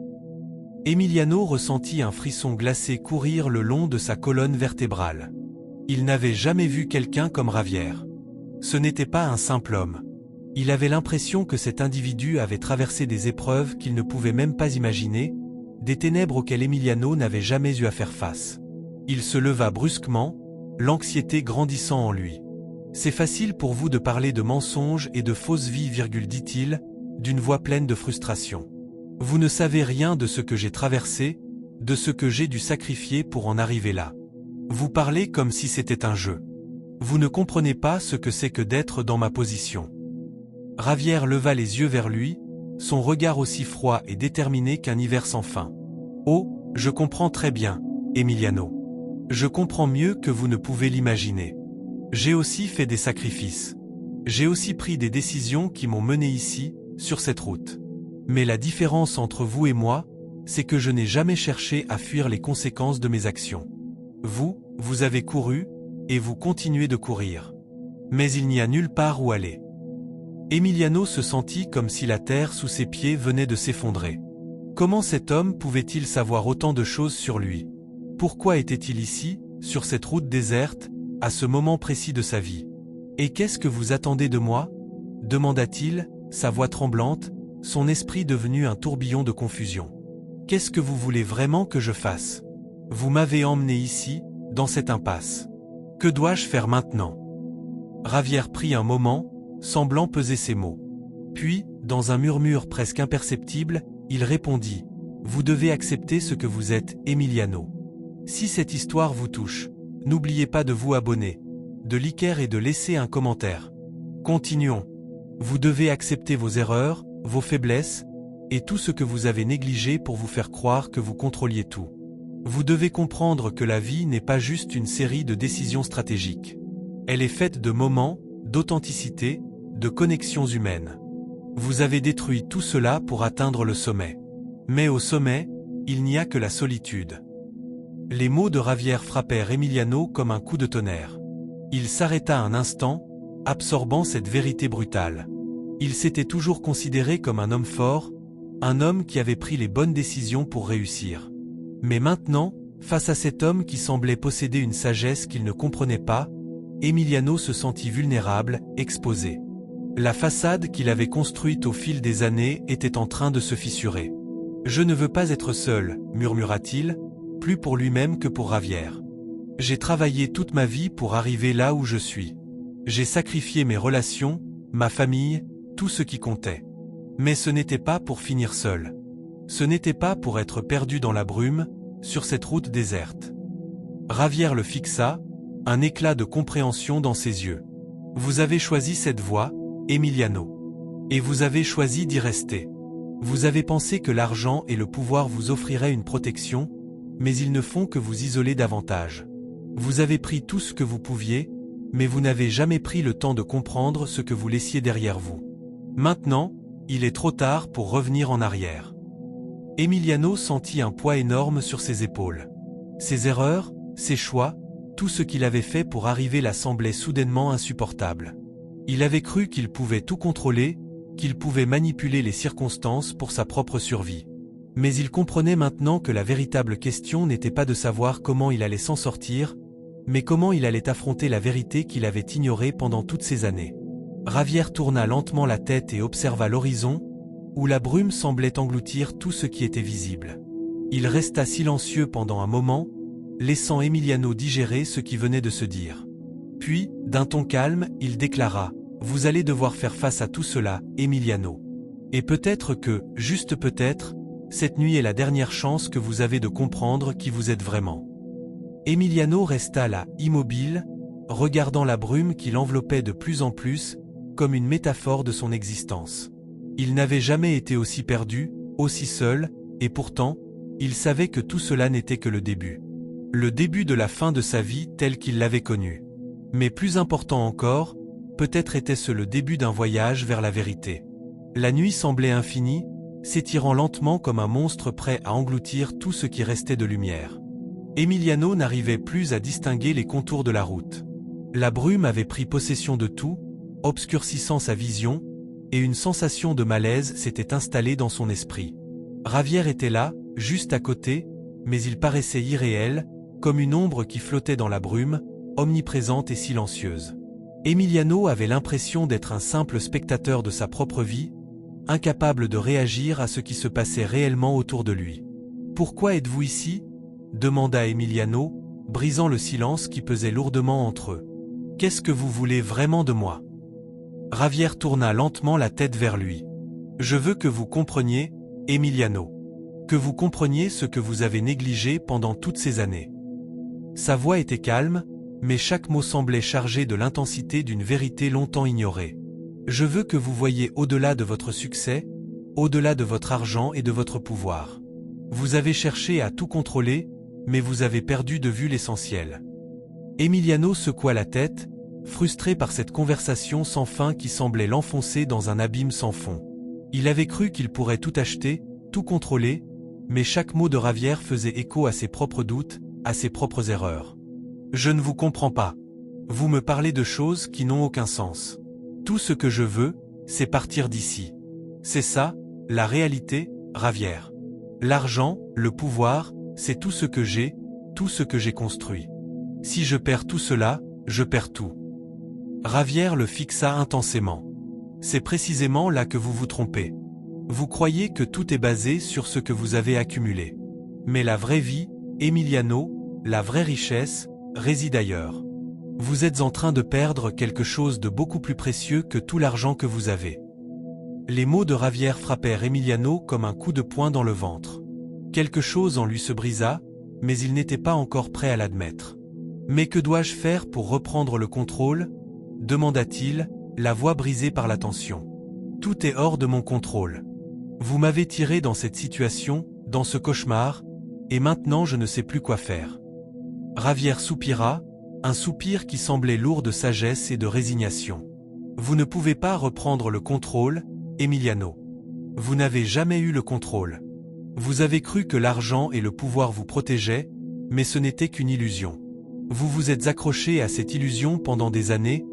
Emiliano ressentit un frisson glacé courir le long de sa colonne vertébrale. Il n'avait jamais vu quelqu'un comme Javier. Ce n'était pas un simple homme. Il avait l'impression que cet individu avait traversé des épreuves qu'il ne pouvait même pas imaginer, des ténèbres auxquelles Emiliano n'avait jamais eu à faire face. Il se leva brusquement, l'anxiété grandissant en lui. « C'est facile pour vous de parler de mensonges et de fausses vies, dit-il, d'une voix pleine de frustration. Vous ne savez rien de ce que j'ai traversé, de ce que j'ai dû sacrifier pour en arriver là. Vous parlez comme si c'était un jeu. Vous ne comprenez pas ce que c'est que d'être dans ma position. » Javier leva les yeux vers lui, son regard aussi froid et déterminé qu'un hiver sans fin. « Oh, je comprends très bien, Emiliano. Je comprends mieux que vous ne pouvez l'imaginer. J'ai aussi fait des sacrifices. J'ai aussi pris des décisions qui m'ont mené ici, sur cette route. Mais la différence entre vous et moi, c'est que je n'ai jamais cherché à fuir les conséquences de mes actions. Vous avez couru, et vous continuez de courir. Mais il n'y a nulle part où aller. Emiliano se sentit comme si la terre sous ses pieds venait de s'effondrer. Comment cet homme pouvait-il savoir autant de choses sur lui? Pourquoi était-il ici, sur cette route déserte, à ce moment précis de sa vie? Et qu'est-ce que vous attendez de moi? Demanda-t-il, sa voix tremblante, son esprit devenu un tourbillon de confusion. Qu'est-ce que vous voulez vraiment que je fasse? Vous m'avez emmené ici, dans cette impasse. Que dois-je faire maintenant? Javier prit un moment, semblant peser ses mots. Puis, dans un murmure presque imperceptible, il répondit: Vous devez accepter ce que vous êtes, Emiliano. Si cette histoire vous touche, n'oubliez pas de vous abonner, de liker et de laisser un commentaire. Continuons. Vous devez accepter vos erreurs, vos faiblesses, et tout ce que vous avez négligé pour vous faire croire que vous contrôliez tout. Vous devez comprendre que la vie n'est pas juste une série de décisions stratégiques. Elle est faite de moments, d'authenticité, de connexions humaines. Vous avez détruit tout cela pour atteindre le sommet. Mais au sommet, il n'y a que la solitude. Les mots de Javier frappèrent Emiliano comme un coup de tonnerre. Il s'arrêta un instant, absorbant cette vérité brutale. Il s'était toujours considéré comme un homme fort, un homme qui avait pris les bonnes décisions pour réussir. Mais maintenant, face à cet homme qui semblait posséder une sagesse qu'il ne comprenait pas, Emiliano se sentit vulnérable, exposé. La façade qu'il avait construite au fil des années était en train de se fissurer. « Je ne veux pas être seul », murmura-t-il, plus pour lui-même que pour Javier. « J'ai travaillé toute ma vie pour arriver là où je suis. J'ai sacrifié mes relations, ma famille, tout ce qui comptait. Mais ce n'était pas pour finir seul. Ce n'était pas pour être perdu dans la brume, sur cette route déserte. » Javier le fixa, un éclat de compréhension dans ses yeux. « Vous avez choisi cette voie, Emiliano. Et vous avez choisi d'y rester. Vous avez pensé que l'argent et le pouvoir vous offriraient une protection, mais ils ne font que vous isoler davantage. Vous avez pris tout ce que vous pouviez, mais vous n'avez jamais pris le temps de comprendre ce que vous laissiez derrière vous. Maintenant, il est trop tard pour revenir en arrière. » Emiliano sentit un poids énorme sur ses épaules. Ses erreurs, ses choix, tout ce qu'il avait fait pour arriver là semblait soudainement insupportable. Il avait cru qu'il pouvait tout contrôler, qu'il pouvait manipuler les circonstances pour sa propre survie. Mais il comprenait maintenant que la véritable question n'était pas de savoir comment il allait s'en sortir, mais comment il allait affronter la vérité qu'il avait ignorée pendant toutes ces années. Javier tourna lentement la tête et observa l'horizon, où la brume semblait engloutir tout ce qui était visible. Il resta silencieux pendant un moment, laissant Emiliano digérer ce qui venait de se dire. Puis, d'un ton calme, il déclara: « Vous allez devoir faire face à tout cela, Emiliano. Et peut-être que, juste peut-être, cette nuit est la dernière chance que vous avez de comprendre qui vous êtes vraiment. » Emiliano resta là, immobile, regardant la brume qui l'enveloppait de plus en plus, comme une métaphore de son existence. Il n'avait jamais été aussi perdu, aussi seul, et pourtant, il savait que tout cela n'était que le début. Le début de la fin de sa vie telle qu'il l'avait connue. Mais plus important encore, peut-être était-ce le début d'un voyage vers la vérité. La nuit semblait infinie, s'étirant lentement comme un monstre prêt à engloutir tout ce qui restait de lumière. Emiliano n'arrivait plus à distinguer les contours de la route. La brume avait pris possession de tout, obscurcissant sa vision, et une sensation de malaise s'était installée dans son esprit. Javier était là, juste à côté, mais il paraissait irréel, comme une ombre qui flottait dans la brume, omniprésente et silencieuse. Emiliano avait l'impression d'être un simple spectateur de sa propre vie, incapable de réagir à ce qui se passait réellement autour de lui. « Pourquoi êtes-vous ici ?» demanda Emiliano, brisant le silence qui pesait lourdement entre eux. « Qu'est-ce que vous voulez vraiment de moi ?» Javier tourna lentement la tête vers lui. « Je veux que vous compreniez, Emiliano. Que vous compreniez ce que vous avez négligé pendant toutes ces années. » Sa voix était calme, mais chaque mot semblait chargé de l'intensité d'une vérité longtemps ignorée. « Je veux que vous voyiez au-delà de votre succès, au-delà de votre argent et de votre pouvoir. Vous avez cherché à tout contrôler, mais vous avez perdu de vue l'essentiel. » Emiliano secoua la tête, frustré par cette conversation sans fin qui semblait l'enfoncer dans un abîme sans fond. Il avait cru qu'il pourrait tout acheter, tout contrôler, mais chaque mot de Javier faisait écho à ses propres doutes, à ses propres erreurs. « Je ne vous comprends pas. Vous me parlez de choses qui n'ont aucun sens. Tout ce que je veux, c'est partir d'ici. C'est ça, la réalité, Javier. L'argent, le pouvoir, c'est tout ce que j'ai, tout ce que j'ai construit. Si je perds tout cela, je perds tout. Javier le fixa intensément. C'est précisément là que vous vous trompez. Vous croyez que tout est basé sur ce que vous avez accumulé. Mais la vraie vie, Emiliano, la vraie richesse, réside ailleurs. Vous êtes en train de perdre quelque chose de beaucoup plus précieux que tout l'argent que vous avez. Les mots de Javier frappèrent Emiliano comme un coup de poing dans le ventre. Quelque chose en lui se brisa, mais il n'était pas encore prêt à l'admettre. « Mais que dois-je faire pour reprendre le contrôle ?» demanda-t-il, la voix brisée par la tension. « Tout est hors de mon contrôle. Vous m'avez tiré dans cette situation, dans ce cauchemar, et maintenant je ne sais plus quoi faire. » Javier soupira, un soupir qui semblait lourd de sagesse et de résignation. « Vous ne pouvez pas reprendre le contrôle, Emiliano. Vous n'avez jamais eu le contrôle. Vous avez cru que l'argent et le pouvoir vous protégeaient, mais ce n'était qu'une illusion. Vous vous êtes accroché à cette illusion pendant des années,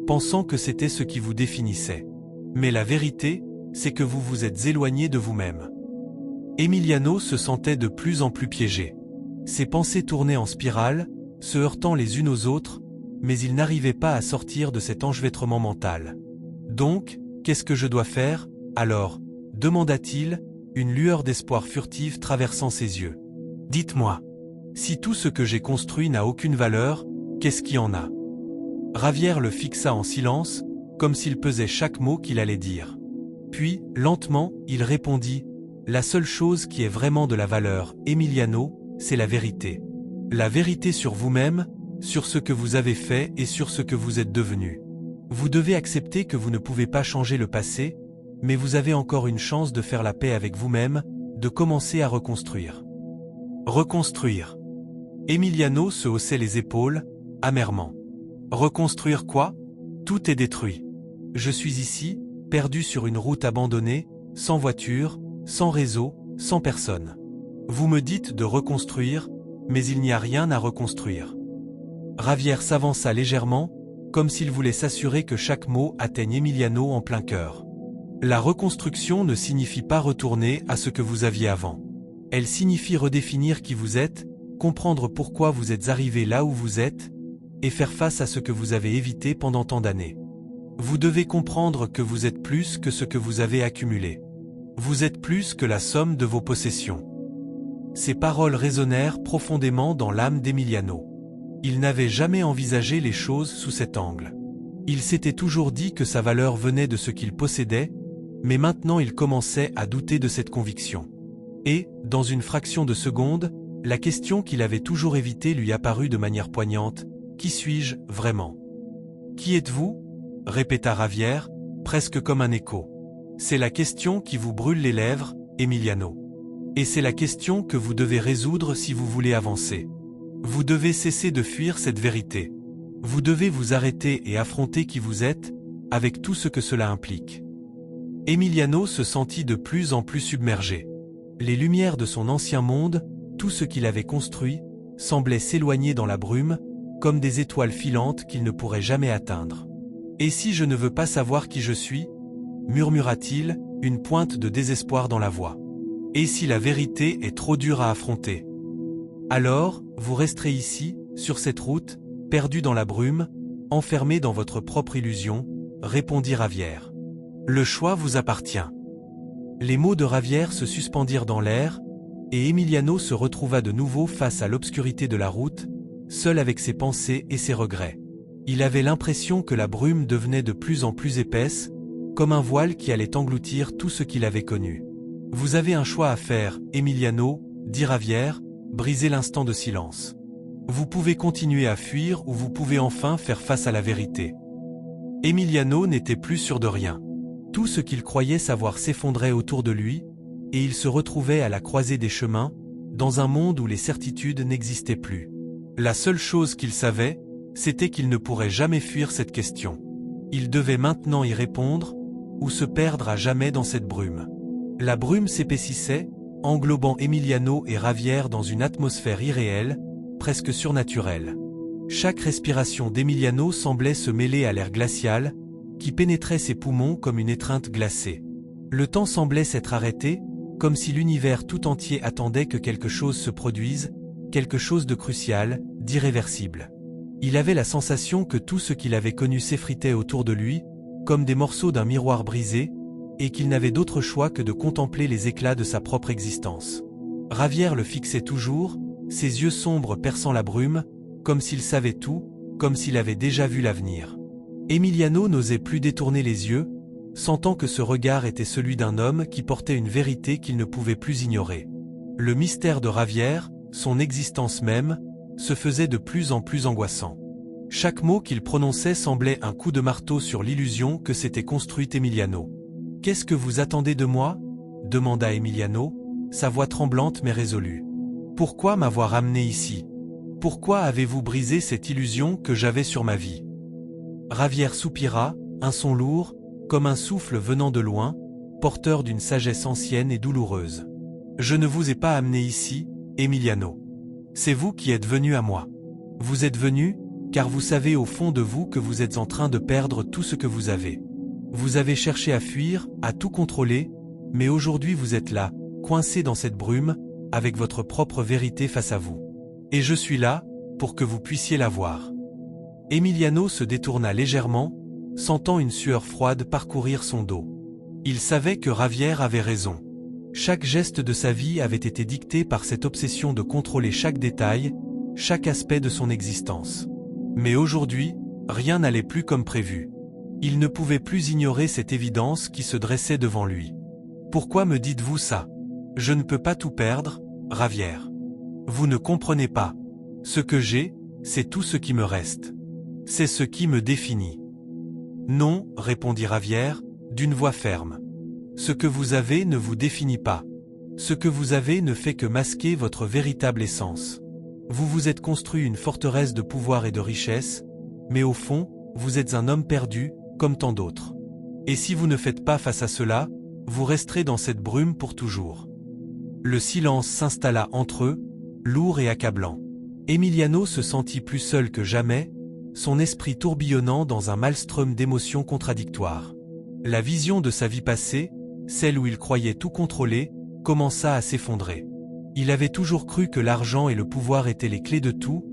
pensant que c'était ce qui vous définissait. Mais la vérité, c'est que vous vous êtes éloigné de vous-même. » Emiliano se sentait de plus en plus piégé. Ses pensées tournaient en spirale, se heurtant les unes aux autres, mais il n'arrivait pas à sortir de cet enchevêtrement mental. « Donc, qu'est-ce que je dois faire, alors ?» demanda-t-il, une lueur d'espoir furtive traversant ses yeux. « Dites-moi, si tout ce que j'ai construit n'a aucune valeur, qu'est-ce qui en a ?» Javier le fixa en silence, comme s'il pesait chaque mot qu'il allait dire. Puis, lentement, il répondit « La seule chose qui est vraiment de la valeur, Emiliano, c'est la vérité. La vérité sur vous-même, sur ce que vous avez fait et sur ce que vous êtes devenu. Vous devez accepter que vous ne pouvez pas changer le passé, mais vous avez encore une chance de faire la paix avec vous-même, de commencer à reconstruire. » Reconstruire. Emiliano se haussait les épaules, amèrement. Reconstruire quoi? Tout est détruit. Je suis ici, perdu sur une route abandonnée, sans voiture, sans réseau, sans personne. Vous me dites de reconstruire, mais il n'y a rien à reconstruire. Javier s'avança légèrement, comme s'il voulait s'assurer que chaque mot atteigne Emiliano en plein cœur. La reconstruction ne signifie pas retourner à ce que vous aviez avant. Elle signifie redéfinir qui vous êtes, comprendre pourquoi vous êtes arrivé là où vous êtes, et faire face à ce que vous avez évité pendant tant d'années. Vous devez comprendre que vous êtes plus que ce que vous avez accumulé. Vous êtes plus que la somme de vos possessions. Ces paroles résonnèrent profondément dans l'âme d'Emiliano. Il n'avait jamais envisagé les choses sous cet angle. Il s'était toujours dit que sa valeur venait de ce qu'il possédait, mais maintenant il commençait à douter de cette conviction. Et, dans une fraction de seconde, la question qu'il avait toujours évitée lui apparut de manière poignante. « Qui suis-je, vraiment ?»« Qui êtes-vous » répéta Javier, presque comme un écho. « C'est la question qui vous brûle les lèvres, Emiliano. Et c'est la question que vous devez résoudre si vous voulez avancer. Vous devez cesser de fuir cette vérité. Vous devez vous arrêter et affronter qui vous êtes, avec tout ce que cela implique. » Emiliano se sentit de plus en plus submergé. Les lumières de son ancien monde, tout ce qu'il avait construit, semblaient s'éloigner dans la brume, comme des étoiles filantes qu'il ne pourrait jamais atteindre. « Et si je ne veux pas savoir qui je suis ?» murmura-t-il, une pointe de désespoir dans la voix. « Et si la vérité est trop dure à affronter ? Alors, vous resterez ici, sur cette route, perdu dans la brume, enfermé dans votre propre illusion, » répondit Javier. « Le choix vous appartient. » Les mots de Javier se suspendirent dans l'air, et Emiliano se retrouva de nouveau face à l'obscurité de la route, seul avec ses pensées et ses regrets. Il avait l'impression que la brume devenait de plus en plus épaisse, comme un voile qui allait engloutir tout ce qu'il avait connu. « Vous avez un choix à faire, Emiliano, » dit Javier, briser l'instant de silence. « Vous pouvez continuer à fuir ou vous pouvez enfin faire face à la vérité. » Emiliano n'était plus sûr de rien. Tout ce qu'il croyait savoir s'effondrait autour de lui, et il se retrouvait à la croisée des chemins, dans un monde où les certitudes n'existaient plus. La seule chose qu'il savait, c'était qu'il ne pourrait jamais fuir cette question. Il devait maintenant y répondre, ou se perdre à jamais dans cette brume. La brume s'épaississait, englobant Emiliano et Javier dans une atmosphère irréelle, presque surnaturelle. Chaque respiration d'Emiliano semblait se mêler à l'air glacial, qui pénétrait ses poumons comme une étreinte glacée. Le temps semblait s'être arrêté, comme si l'univers tout entier attendait que quelque chose se produise, quelque chose de crucial, d'irréversible. Il avait la sensation que tout ce qu'il avait connu s'effritait autour de lui, comme des morceaux d'un miroir brisé, et qu'il n'avait d'autre choix que de contempler les éclats de sa propre existence. Ravière le fixait toujours, ses yeux sombres perçant la brume, comme s'il savait tout, comme s'il avait déjà vu l'avenir. Emiliano n'osait plus détourner les yeux, sentant que ce regard était celui d'un homme qui portait une vérité qu'il ne pouvait plus ignorer. Le mystère de Ravière, son existence même, se faisait de plus en plus angoissant. Chaque mot qu'il prononçait semblait un coup de marteau sur l'illusion que s'était construite Emiliano. « Qu'est-ce que vous attendez de moi » demanda Emiliano, sa voix tremblante mais résolue. « Pourquoi m'avoir amené ici ? Pourquoi avez-vous brisé cette illusion que j'avais sur ma vie ?» Ravière soupira, un son lourd, comme un souffle venant de loin, porteur d'une sagesse ancienne et douloureuse. « Je ne vous ai pas amené ici, Emiliano. C'est vous qui êtes venu à moi. Vous êtes venu, car vous savez au fond de vous que vous êtes en train de perdre tout ce que vous avez. Vous avez cherché à fuir, à tout contrôler, mais aujourd'hui vous êtes là, coincé dans cette brume, avec votre propre vérité face à vous. Et je suis là, pour que vous puissiez la voir. » Emiliano se détourna légèrement, sentant une sueur froide parcourir son dos. Il savait que Ravière avait raison. Chaque geste de sa vie avait été dicté par cette obsession de contrôler chaque détail, chaque aspect de son existence. Mais aujourd'hui, rien n'allait plus comme prévu. Il ne pouvait plus ignorer cette évidence qui se dressait devant lui. « Pourquoi me dites-vous ça ? Je ne peux pas tout perdre, Ravière. Vous ne comprenez pas. Ce que j'ai, c'est tout ce qui me reste. C'est ce qui me définit. » « Non, répondit Ravière, d'une voix ferme. Ce que vous avez ne vous définit pas. Ce que vous avez ne fait que masquer votre véritable essence. Vous vous êtes construit une forteresse de pouvoir et de richesse, mais au fond, vous êtes un homme perdu, comme tant d'autres. Et si vous ne faites pas face à cela, vous resterez dans cette brume pour toujours. » Le silence s'installa entre eux, lourd et accablant. Emiliano se sentit plus seul que jamais, son esprit tourbillonnant dans un maelstrom d'émotions contradictoires. La vision de sa vie passée, celle où il croyait tout contrôler, commença à s'effondrer. Il avait toujours cru que l'argent et le pouvoir étaient les clés de tout,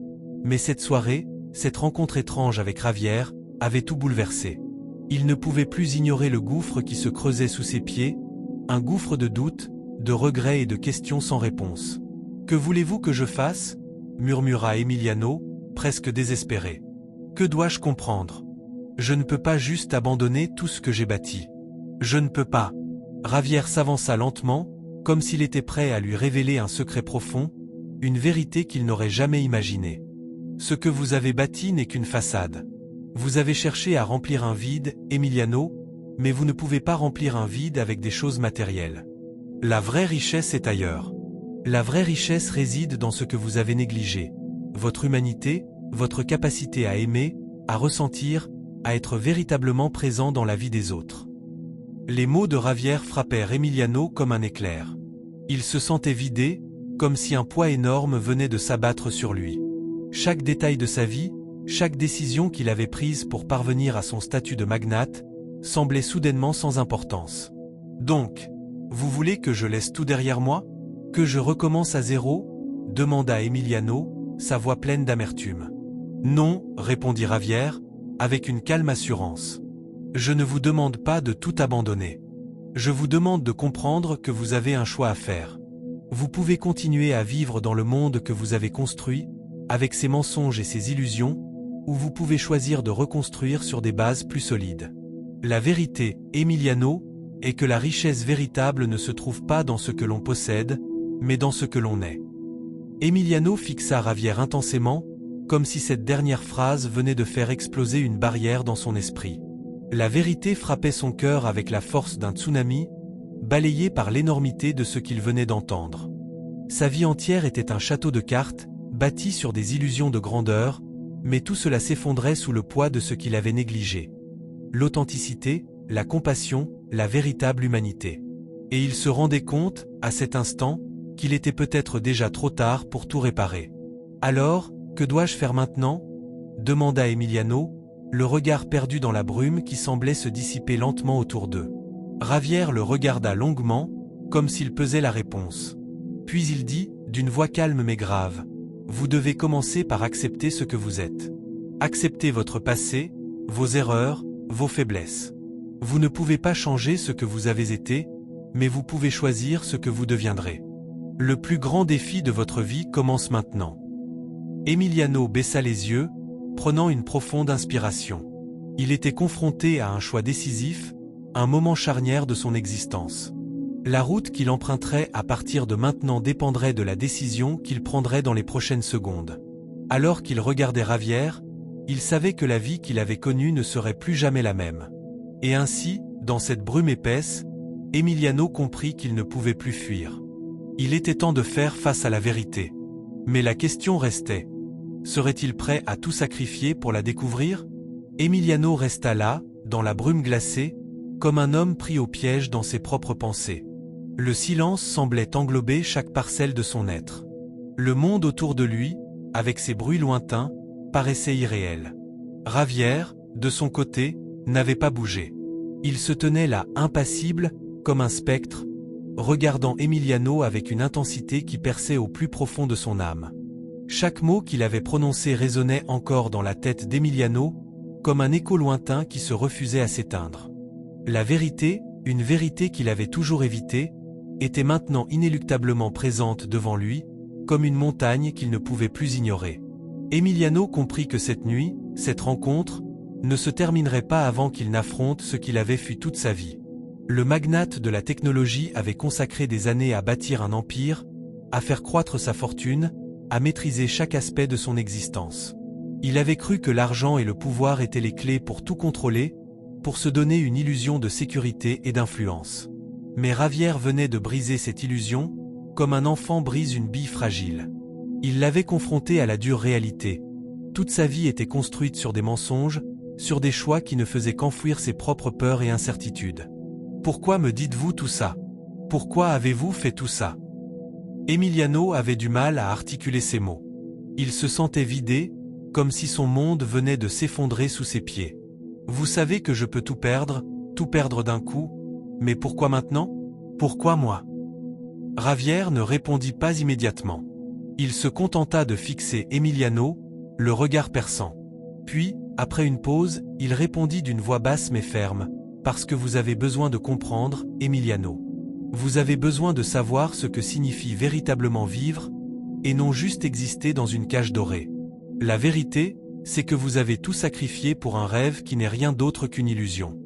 mais cette soirée, cette rencontre étrange avec Ravière, avait tout bouleversé. Il ne pouvait plus ignorer le gouffre qui se creusait sous ses pieds, un gouffre de doutes, de regrets et de questions sans réponse. « Que voulez-vous que je fasse » murmura Emiliano, presque désespéré. « Que dois-je comprendre ? Je ne peux pas juste abandonner tout ce que j'ai bâti. Je ne peux pas. » Ravière s'avança lentement, comme s'il était prêt à lui révéler un secret profond, une vérité qu'il n'aurait jamais imaginée. « Ce que vous avez bâti n'est qu'une façade. Vous avez cherché à remplir un vide, Emiliano, mais vous ne pouvez pas remplir un vide avec des choses matérielles. La vraie richesse est ailleurs. La vraie richesse réside dans ce que vous avez négligé, votre humanité, votre capacité à aimer, à ressentir, à être véritablement présent dans la vie des autres. » Les mots de Ravière frappèrent Emiliano comme un éclair. Il se sentait vidé, comme si un poids énorme venait de s'abattre sur lui. Chaque détail de sa vie, chaque décision qu'il avait prise pour parvenir à son statut de magnate, semblait soudainement sans importance. « Donc, vous voulez que je laisse tout derrière moi ? Que je recommence à zéro ?» demanda Emiliano, sa voix pleine d'amertume. « Non, répondit Ravière, avec une calme assurance. Je ne vous demande pas de tout abandonner. Je vous demande de comprendre que vous avez un choix à faire. Vous pouvez continuer à vivre dans le monde que vous avez construit, avec ses mensonges et ses illusions, ou vous pouvez choisir de reconstruire sur des bases plus solides. La vérité, Emiliano, est que la richesse véritable ne se trouve pas dans ce que l'on possède, mais dans ce que l'on est. » Emiliano fixa Ravière intensément, comme si cette dernière phrase venait de faire exploser une barrière dans son esprit. La vérité frappait son cœur avec la force d'un tsunami, balayé par l'énormité de ce qu'il venait d'entendre. Sa vie entière était un château de cartes, bâti sur des illusions de grandeur, mais tout cela s'effondrait sous le poids de ce qu'il avait négligé. L'authenticité, la compassion, la véritable humanité. Et il se rendait compte, à cet instant, qu'il était peut-être déjà trop tard pour tout réparer. « Alors, que dois-je faire maintenant » demanda Emiliano, le regard perdu dans la brume qui semblait se dissiper lentement autour d'eux. Javier le regarda longuement, comme s'il pesait la réponse. Puis il dit, d'une voix calme mais grave, « Vous devez commencer par accepter ce que vous êtes. Acceptez votre passé, vos erreurs, vos faiblesses. Vous ne pouvez pas changer ce que vous avez été, mais vous pouvez choisir ce que vous deviendrez. Le plus grand défi de votre vie commence maintenant. » Emiliano baissa les yeux, prenant une profonde inspiration. Il était confronté à un choix décisif, un moment charnière de son existence. La route qu'il emprunterait à partir de maintenant dépendrait de la décision qu'il prendrait dans les prochaines secondes. Alors qu'il regardait Javier, il savait que la vie qu'il avait connue ne serait plus jamais la même. Et ainsi, dans cette brume épaisse, Emiliano comprit qu'il ne pouvait plus fuir. Il était temps de faire face à la vérité. Mais la question restait. Serait-il prêt à tout sacrifier pour la découvrir? Emiliano resta là, dans la brume glacée, comme un homme pris au piège dans ses propres pensées. Le silence semblait englober chaque parcelle de son être. Le monde autour de lui, avec ses bruits lointains, paraissait irréel. Javier, de son côté, n'avait pas bougé. Il se tenait là, impassible, comme un spectre, regardant Emiliano avec une intensité qui perçait au plus profond de son âme. Chaque mot qu'il avait prononcé résonnait encore dans la tête d'Emiliano, comme un écho lointain qui se refusait à s'éteindre. La vérité, une vérité qu'il avait toujours évitée, était maintenant inéluctablement présente devant lui, comme une montagne qu'il ne pouvait plus ignorer. Emiliano comprit que cette nuit, cette rencontre, ne se terminerait pas avant qu'il n'affronte ce qu'il avait fui toute sa vie. Le magnate de la technologie avait consacré des années à bâtir un empire, à faire croître sa fortune, à maîtriser chaque aspect de son existence. Il avait cru que l'argent et le pouvoir étaient les clés pour tout contrôler, pour se donner une illusion de sécurité et d'influence. Mais Javier venait de briser cette illusion, comme un enfant brise une bille fragile. Il l'avait confronté à la dure réalité. Toute sa vie était construite sur des mensonges, sur des choix qui ne faisaient qu'enfouir ses propres peurs et incertitudes. « Pourquoi me dites-vous tout ça? Pourquoi avez-vous fait tout ça ?» Emiliano avait du mal à articuler ces mots. Il se sentait vidé, comme si son monde venait de s'effondrer sous ses pieds. « Vous savez que je peux tout perdre d'un coup, mais pourquoi maintenant? Pourquoi moi ?» Javier ne répondit pas immédiatement. Il se contenta de fixer Emiliano, le regard perçant. Puis, après une pause, il répondit d'une voix basse mais ferme, « Parce que vous avez besoin de comprendre, Emiliano. Vous avez besoin de savoir ce que signifie véritablement vivre, et non juste exister dans une cage dorée. La vérité, c'est que vous avez tout sacrifié pour un rêve qui n'est rien d'autre qu'une illusion.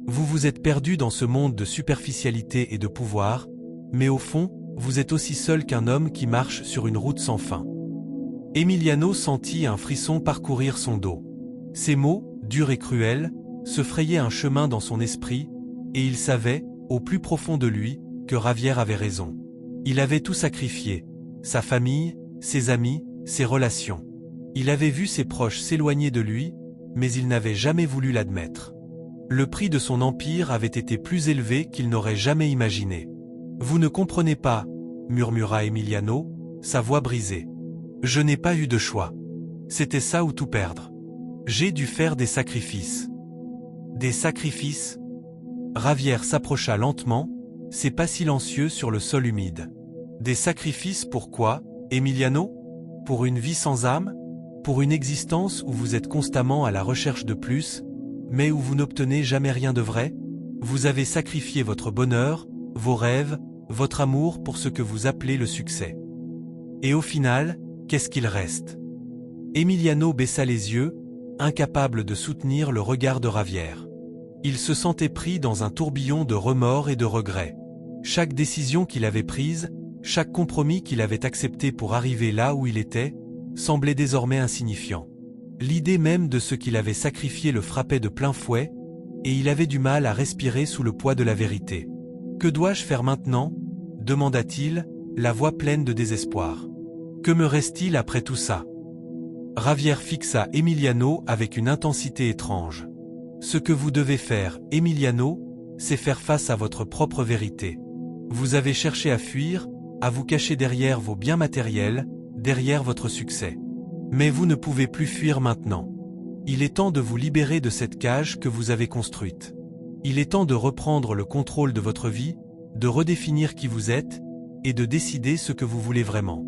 Vous vous êtes perdu dans ce monde de superficialité et de pouvoir, mais au fond, vous êtes aussi seul qu'un homme qui marche sur une route sans fin. » Emiliano sentit un frisson parcourir son dos. Ces mots, durs et cruels, se frayaient un chemin dans son esprit, et il savait, au plus profond de lui, que Javier avait raison. Il avait tout sacrifié, sa famille, ses amis, ses relations. Il avait vu ses proches s'éloigner de lui, mais il n'avait jamais voulu l'admettre. Le prix de son empire avait été plus élevé qu'il n'aurait jamais imaginé. « Vous ne comprenez pas, » murmura Emiliano, sa voix brisée. « Je n'ai pas eu de choix. C'était ça ou tout perdre. J'ai dû faire des sacrifices. » Des sacrifices? Javier s'approcha lentement, ses pas silencieux sur le sol humide. Des sacrifices pour quoi, Emiliano? Pour une vie sans âme? Pour une existence où vous êtes constamment à la recherche de plus, mais où vous n'obtenez jamais rien de vrai? Vous avez sacrifié votre bonheur, vos rêves, votre amour pour ce que vous appelez le succès. Et au final, qu'est-ce qu'il reste? Emiliano baissa les yeux, incapable de soutenir le regard de Javier. Il se sentait pris dans un tourbillon de remords et de regrets. Chaque décision qu'il avait prise, chaque compromis qu'il avait accepté pour arriver là où il était, semblait désormais insignifiant. L'idée même de ce qu'il avait sacrifié le frappait de plein fouet, et il avait du mal à respirer sous le poids de la vérité. « Que dois-je faire maintenant ?» demanda-t-il, la voix pleine de désespoir. « Que me reste-t-il après tout ça ?» Javier fixa Emiliano avec une intensité étrange. « Ce que vous devez faire, Emiliano, c'est faire face à votre propre vérité. Vous avez cherché à fuir, à vous cacher derrière vos biens matériels, derrière votre succès. Mais vous ne pouvez plus fuir maintenant. Il est temps de vous libérer de cette cage que vous avez construite. Il est temps de reprendre le contrôle de votre vie, de redéfinir qui vous êtes, et de décider ce que vous voulez vraiment. »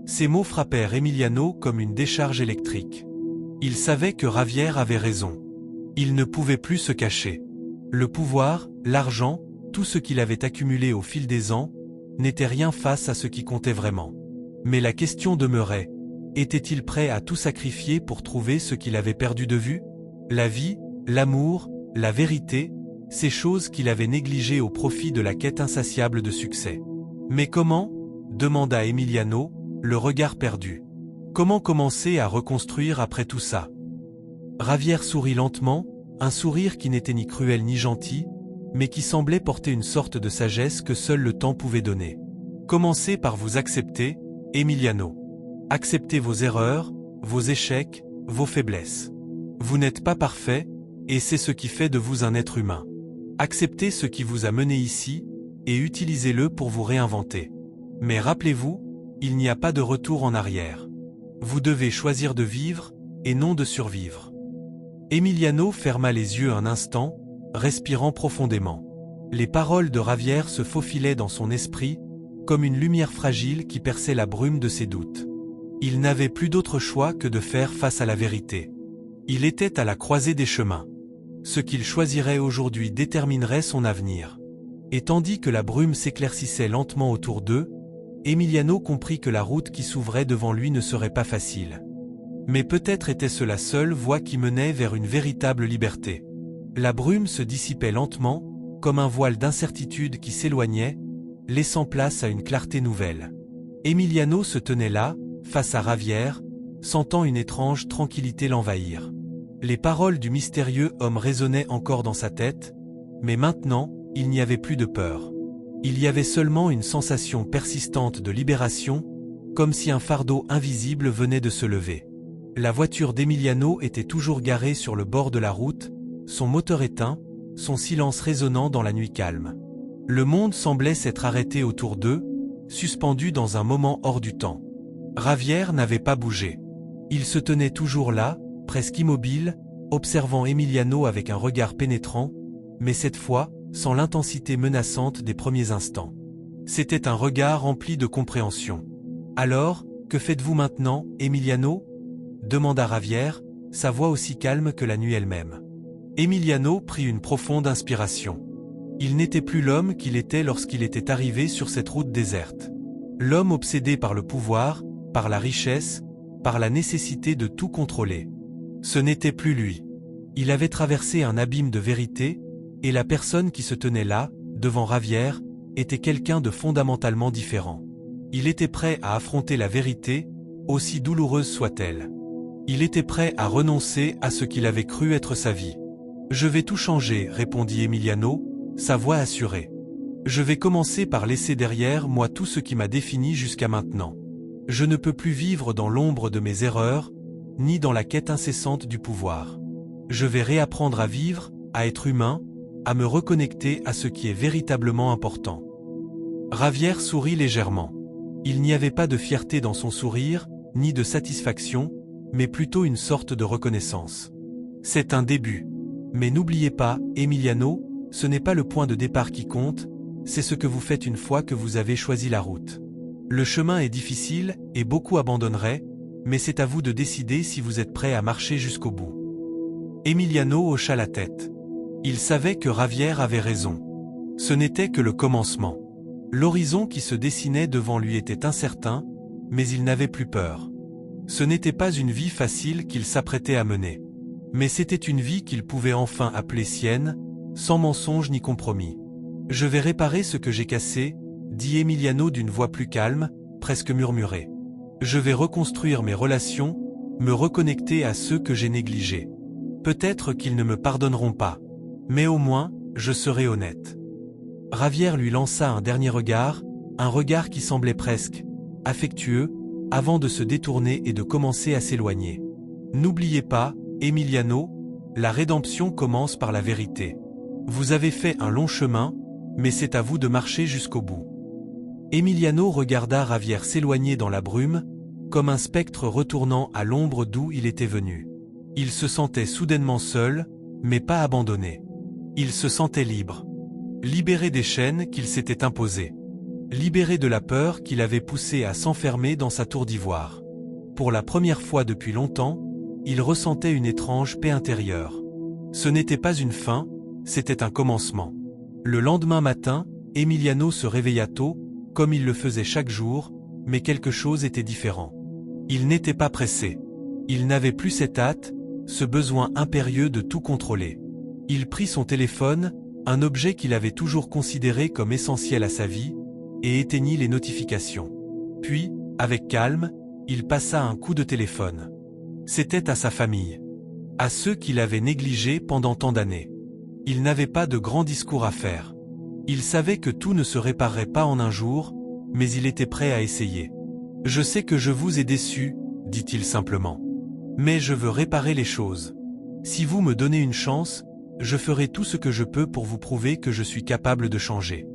Ces mots frappèrent Emiliano comme une décharge électrique. Il savait que Javier avait raison. Il ne pouvait plus se cacher. Le pouvoir, l'argent, tout ce qu'il avait accumulé au fil des ans, n'était rien face à ce qui comptait vraiment. Mais la question demeurait, était-il prêt à tout sacrifier pour trouver ce qu'il avait perdu de vue? La vie, l'amour, la vérité, ces choses qu'il avait négligées au profit de la quête insatiable de succès. Mais comment? Demanda Emiliano, le regard perdu. Comment commencer à reconstruire après tout ça? Javier sourit lentement, un sourire qui n'était ni cruel ni gentil, mais qui semblait porter une sorte de sagesse que seul le temps pouvait donner. Commencez par vous accepter, Emiliano. Acceptez vos erreurs, vos échecs, vos faiblesses. Vous n'êtes pas parfait, et c'est ce qui fait de vous un être humain. Acceptez ce qui vous a mené ici, et utilisez-le pour vous réinventer. Mais rappelez-vous, il n'y a pas de retour en arrière. Vous devez choisir de vivre, et non de survivre. Emiliano ferma les yeux un instant, respirant profondément. Les paroles de Javier se faufilaient dans son esprit, comme une lumière fragile qui perçait la brume de ses doutes. Il n'avait plus d'autre choix que de faire face à la vérité. Il était à la croisée des chemins. Ce qu'il choisirait aujourd'hui déterminerait son avenir. Et tandis que la brume s'éclaircissait lentement autour d'eux, Emiliano comprit que la route qui s'ouvrait devant lui ne serait pas facile. Mais peut-être était-ce la seule voie qui menait vers une véritable liberté. La brume se dissipait lentement, comme un voile d'incertitude qui s'éloignait, laissant place à une clarté nouvelle. Emiliano se tenait là, face à Javier, sentant une étrange tranquillité l'envahir. Les paroles du mystérieux homme résonnaient encore dans sa tête, mais maintenant, il n'y avait plus de peur. Il y avait seulement une sensation persistante de libération, comme si un fardeau invisible venait de se lever. La voiture d'Emiliano était toujours garée sur le bord de la route, son moteur éteint, son silence résonnant dans la nuit calme. Le monde semblait s'être arrêté autour d'eux, suspendu dans un moment hors du temps. Javier n'avait pas bougé. Il se tenait toujours là, presque immobile, observant Emiliano avec un regard pénétrant, mais cette fois, sans l'intensité menaçante des premiers instants. C'était un regard rempli de compréhension. « Alors, que faites-vous maintenant, Emiliano ?» demanda Javier, sa voix aussi calme que la nuit elle-même. Emiliano prit une profonde inspiration. Il n'était plus l'homme qu'il était lorsqu'il était arrivé sur cette route déserte. L'homme obsédé par le pouvoir, par la richesse, par la nécessité de tout contrôler. Ce n'était plus lui. Il avait traversé un abîme de vérité, et la personne qui se tenait là, devant Javier, était quelqu'un de fondamentalement différent. Il était prêt à affronter la vérité, aussi douloureuse soit-elle. Il était prêt à renoncer à ce qu'il avait cru être sa vie. « Je vais tout changer », répondit Emiliano, sa voix assurée. « Je vais commencer par laisser derrière moi tout ce qui m'a défini jusqu'à maintenant. Je ne peux plus vivre dans l'ombre de mes erreurs, ni dans la quête incessante du pouvoir. Je vais réapprendre à vivre, à être humain, à me reconnecter à ce qui est véritablement important. » Javier sourit légèrement. Il n'y avait pas de fierté dans son sourire, ni de satisfaction, mais plutôt une sorte de reconnaissance. C'est un début. Mais n'oubliez pas, Emiliano, ce n'est pas le point de départ qui compte, c'est ce que vous faites une fois que vous avez choisi la route. Le chemin est difficile, et beaucoup abandonneraient, mais c'est à vous de décider si vous êtes prêt à marcher jusqu'au bout. Emiliano hocha la tête. Il savait que Javier avait raison. Ce n'était que le commencement. L'horizon qui se dessinait devant lui était incertain, mais il n'avait plus peur. Ce n'était pas une vie facile qu'il s'apprêtait à mener. Mais c'était une vie qu'il pouvait enfin appeler sienne, sans mensonge ni compromis. « Je vais réparer ce que j'ai cassé », dit Emiliano d'une voix plus calme, presque murmurée. « Je vais reconstruire mes relations, me reconnecter à ceux que j'ai négligés. Peut-être qu'ils ne me pardonneront pas, mais au moins, je serai honnête. » Javier lui lança un dernier regard, un regard qui semblait presque affectueux, avant de se détourner et de commencer à s'éloigner. « N'oubliez pas, Emiliano, la rédemption commence par la vérité. Vous avez fait un long chemin, mais c'est à vous de marcher jusqu'au bout. » Emiliano regarda Javier s'éloigner dans la brume, comme un spectre retournant à l'ombre d'où il était venu. Il se sentait soudainement seul, mais pas abandonné. Il se sentait libre. Libéré des chaînes qu'il s'était imposées. Libéré de la peur qui l'avait poussé à s'enfermer dans sa tour d'ivoire. Pour la première fois depuis longtemps, il ressentait une étrange paix intérieure. Ce n'était pas une fin, c'était un commencement. Le lendemain matin, Emiliano se réveilla tôt, comme il le faisait chaque jour, mais quelque chose était différent. Il n'était pas pressé. Il n'avait plus cette hâte, ce besoin impérieux de tout contrôler. Il prit son téléphone, un objet qu'il avait toujours considéré comme essentiel à sa vie, et éteignit les notifications. Puis, avec calme, il passa un coup de téléphone. C'était à sa famille. À ceux qu'il avait négligés pendant tant d'années. Il n'avait pas de grand discours à faire. Il savait que tout ne se réparerait pas en un jour, mais il était prêt à essayer. « Je sais que je vous ai déçu, » dit-il simplement. « Mais je veux réparer les choses. Si vous me donnez une chance, je ferai tout ce que je peux pour vous prouver que je suis capable de changer. »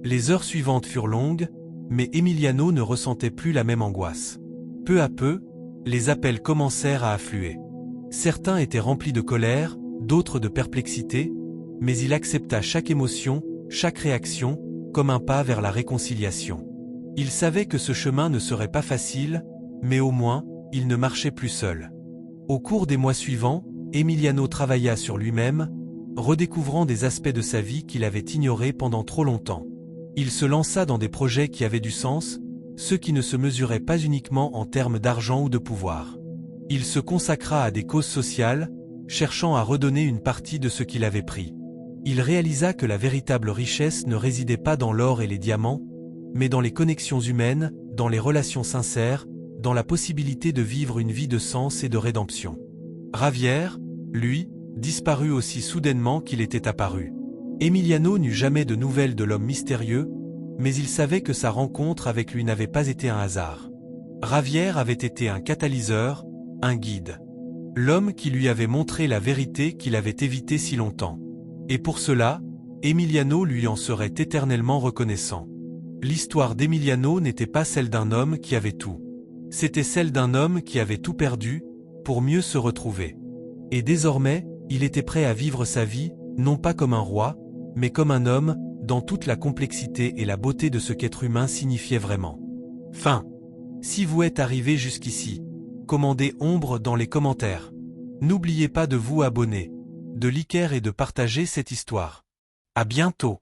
Les heures suivantes furent longues, mais Emiliano ne ressentait plus la même angoisse. Peu à peu, les appels commencèrent à affluer. Certains étaient remplis de colère, d'autres de perplexité, mais il accepta chaque émotion, chaque réaction, comme un pas vers la réconciliation. Il savait que ce chemin ne serait pas facile, mais au moins, il ne marchait plus seul. Au cours des mois suivants, Emiliano travailla sur lui-même, redécouvrant des aspects de sa vie qu'il avait ignorés pendant trop longtemps. Il se lança dans des projets qui avaient du sens, ceux qui ne se mesuraient pas uniquement en termes d'argent ou de pouvoir. Il se consacra à des causes sociales, cherchant à redonner une partie de ce qu'il avait pris. Il réalisa que la véritable richesse ne résidait pas dans l'or et les diamants, mais dans les connexions humaines, dans les relations sincères, dans la possibilité de vivre une vie de sens et de rédemption. Javier, lui, disparut aussi soudainement qu'il était apparu. Emiliano n'eut jamais de nouvelles de l'homme mystérieux, mais il savait que sa rencontre avec lui n'avait pas été un hasard. Javier avait été un catalyseur, un guide. L'homme qui lui avait montré la vérité qu'il avait évitée si longtemps. Et pour cela, Emiliano lui en serait éternellement reconnaissant. L'histoire d'Emiliano n'était pas celle d'un homme qui avait tout. C'était celle d'un homme qui avait tout perdu, pour mieux se retrouver. Et désormais, il était prêt à vivre sa vie, non pas comme un roi, mais comme un homme, dans toute la complexité et la beauté de ce qu'être humain signifiait vraiment. Fin. Si vous êtes arrivé jusqu'ici, commandez ombre dans les commentaires. N'oubliez pas de vous abonner, de liker et de partager cette histoire. À bientôt.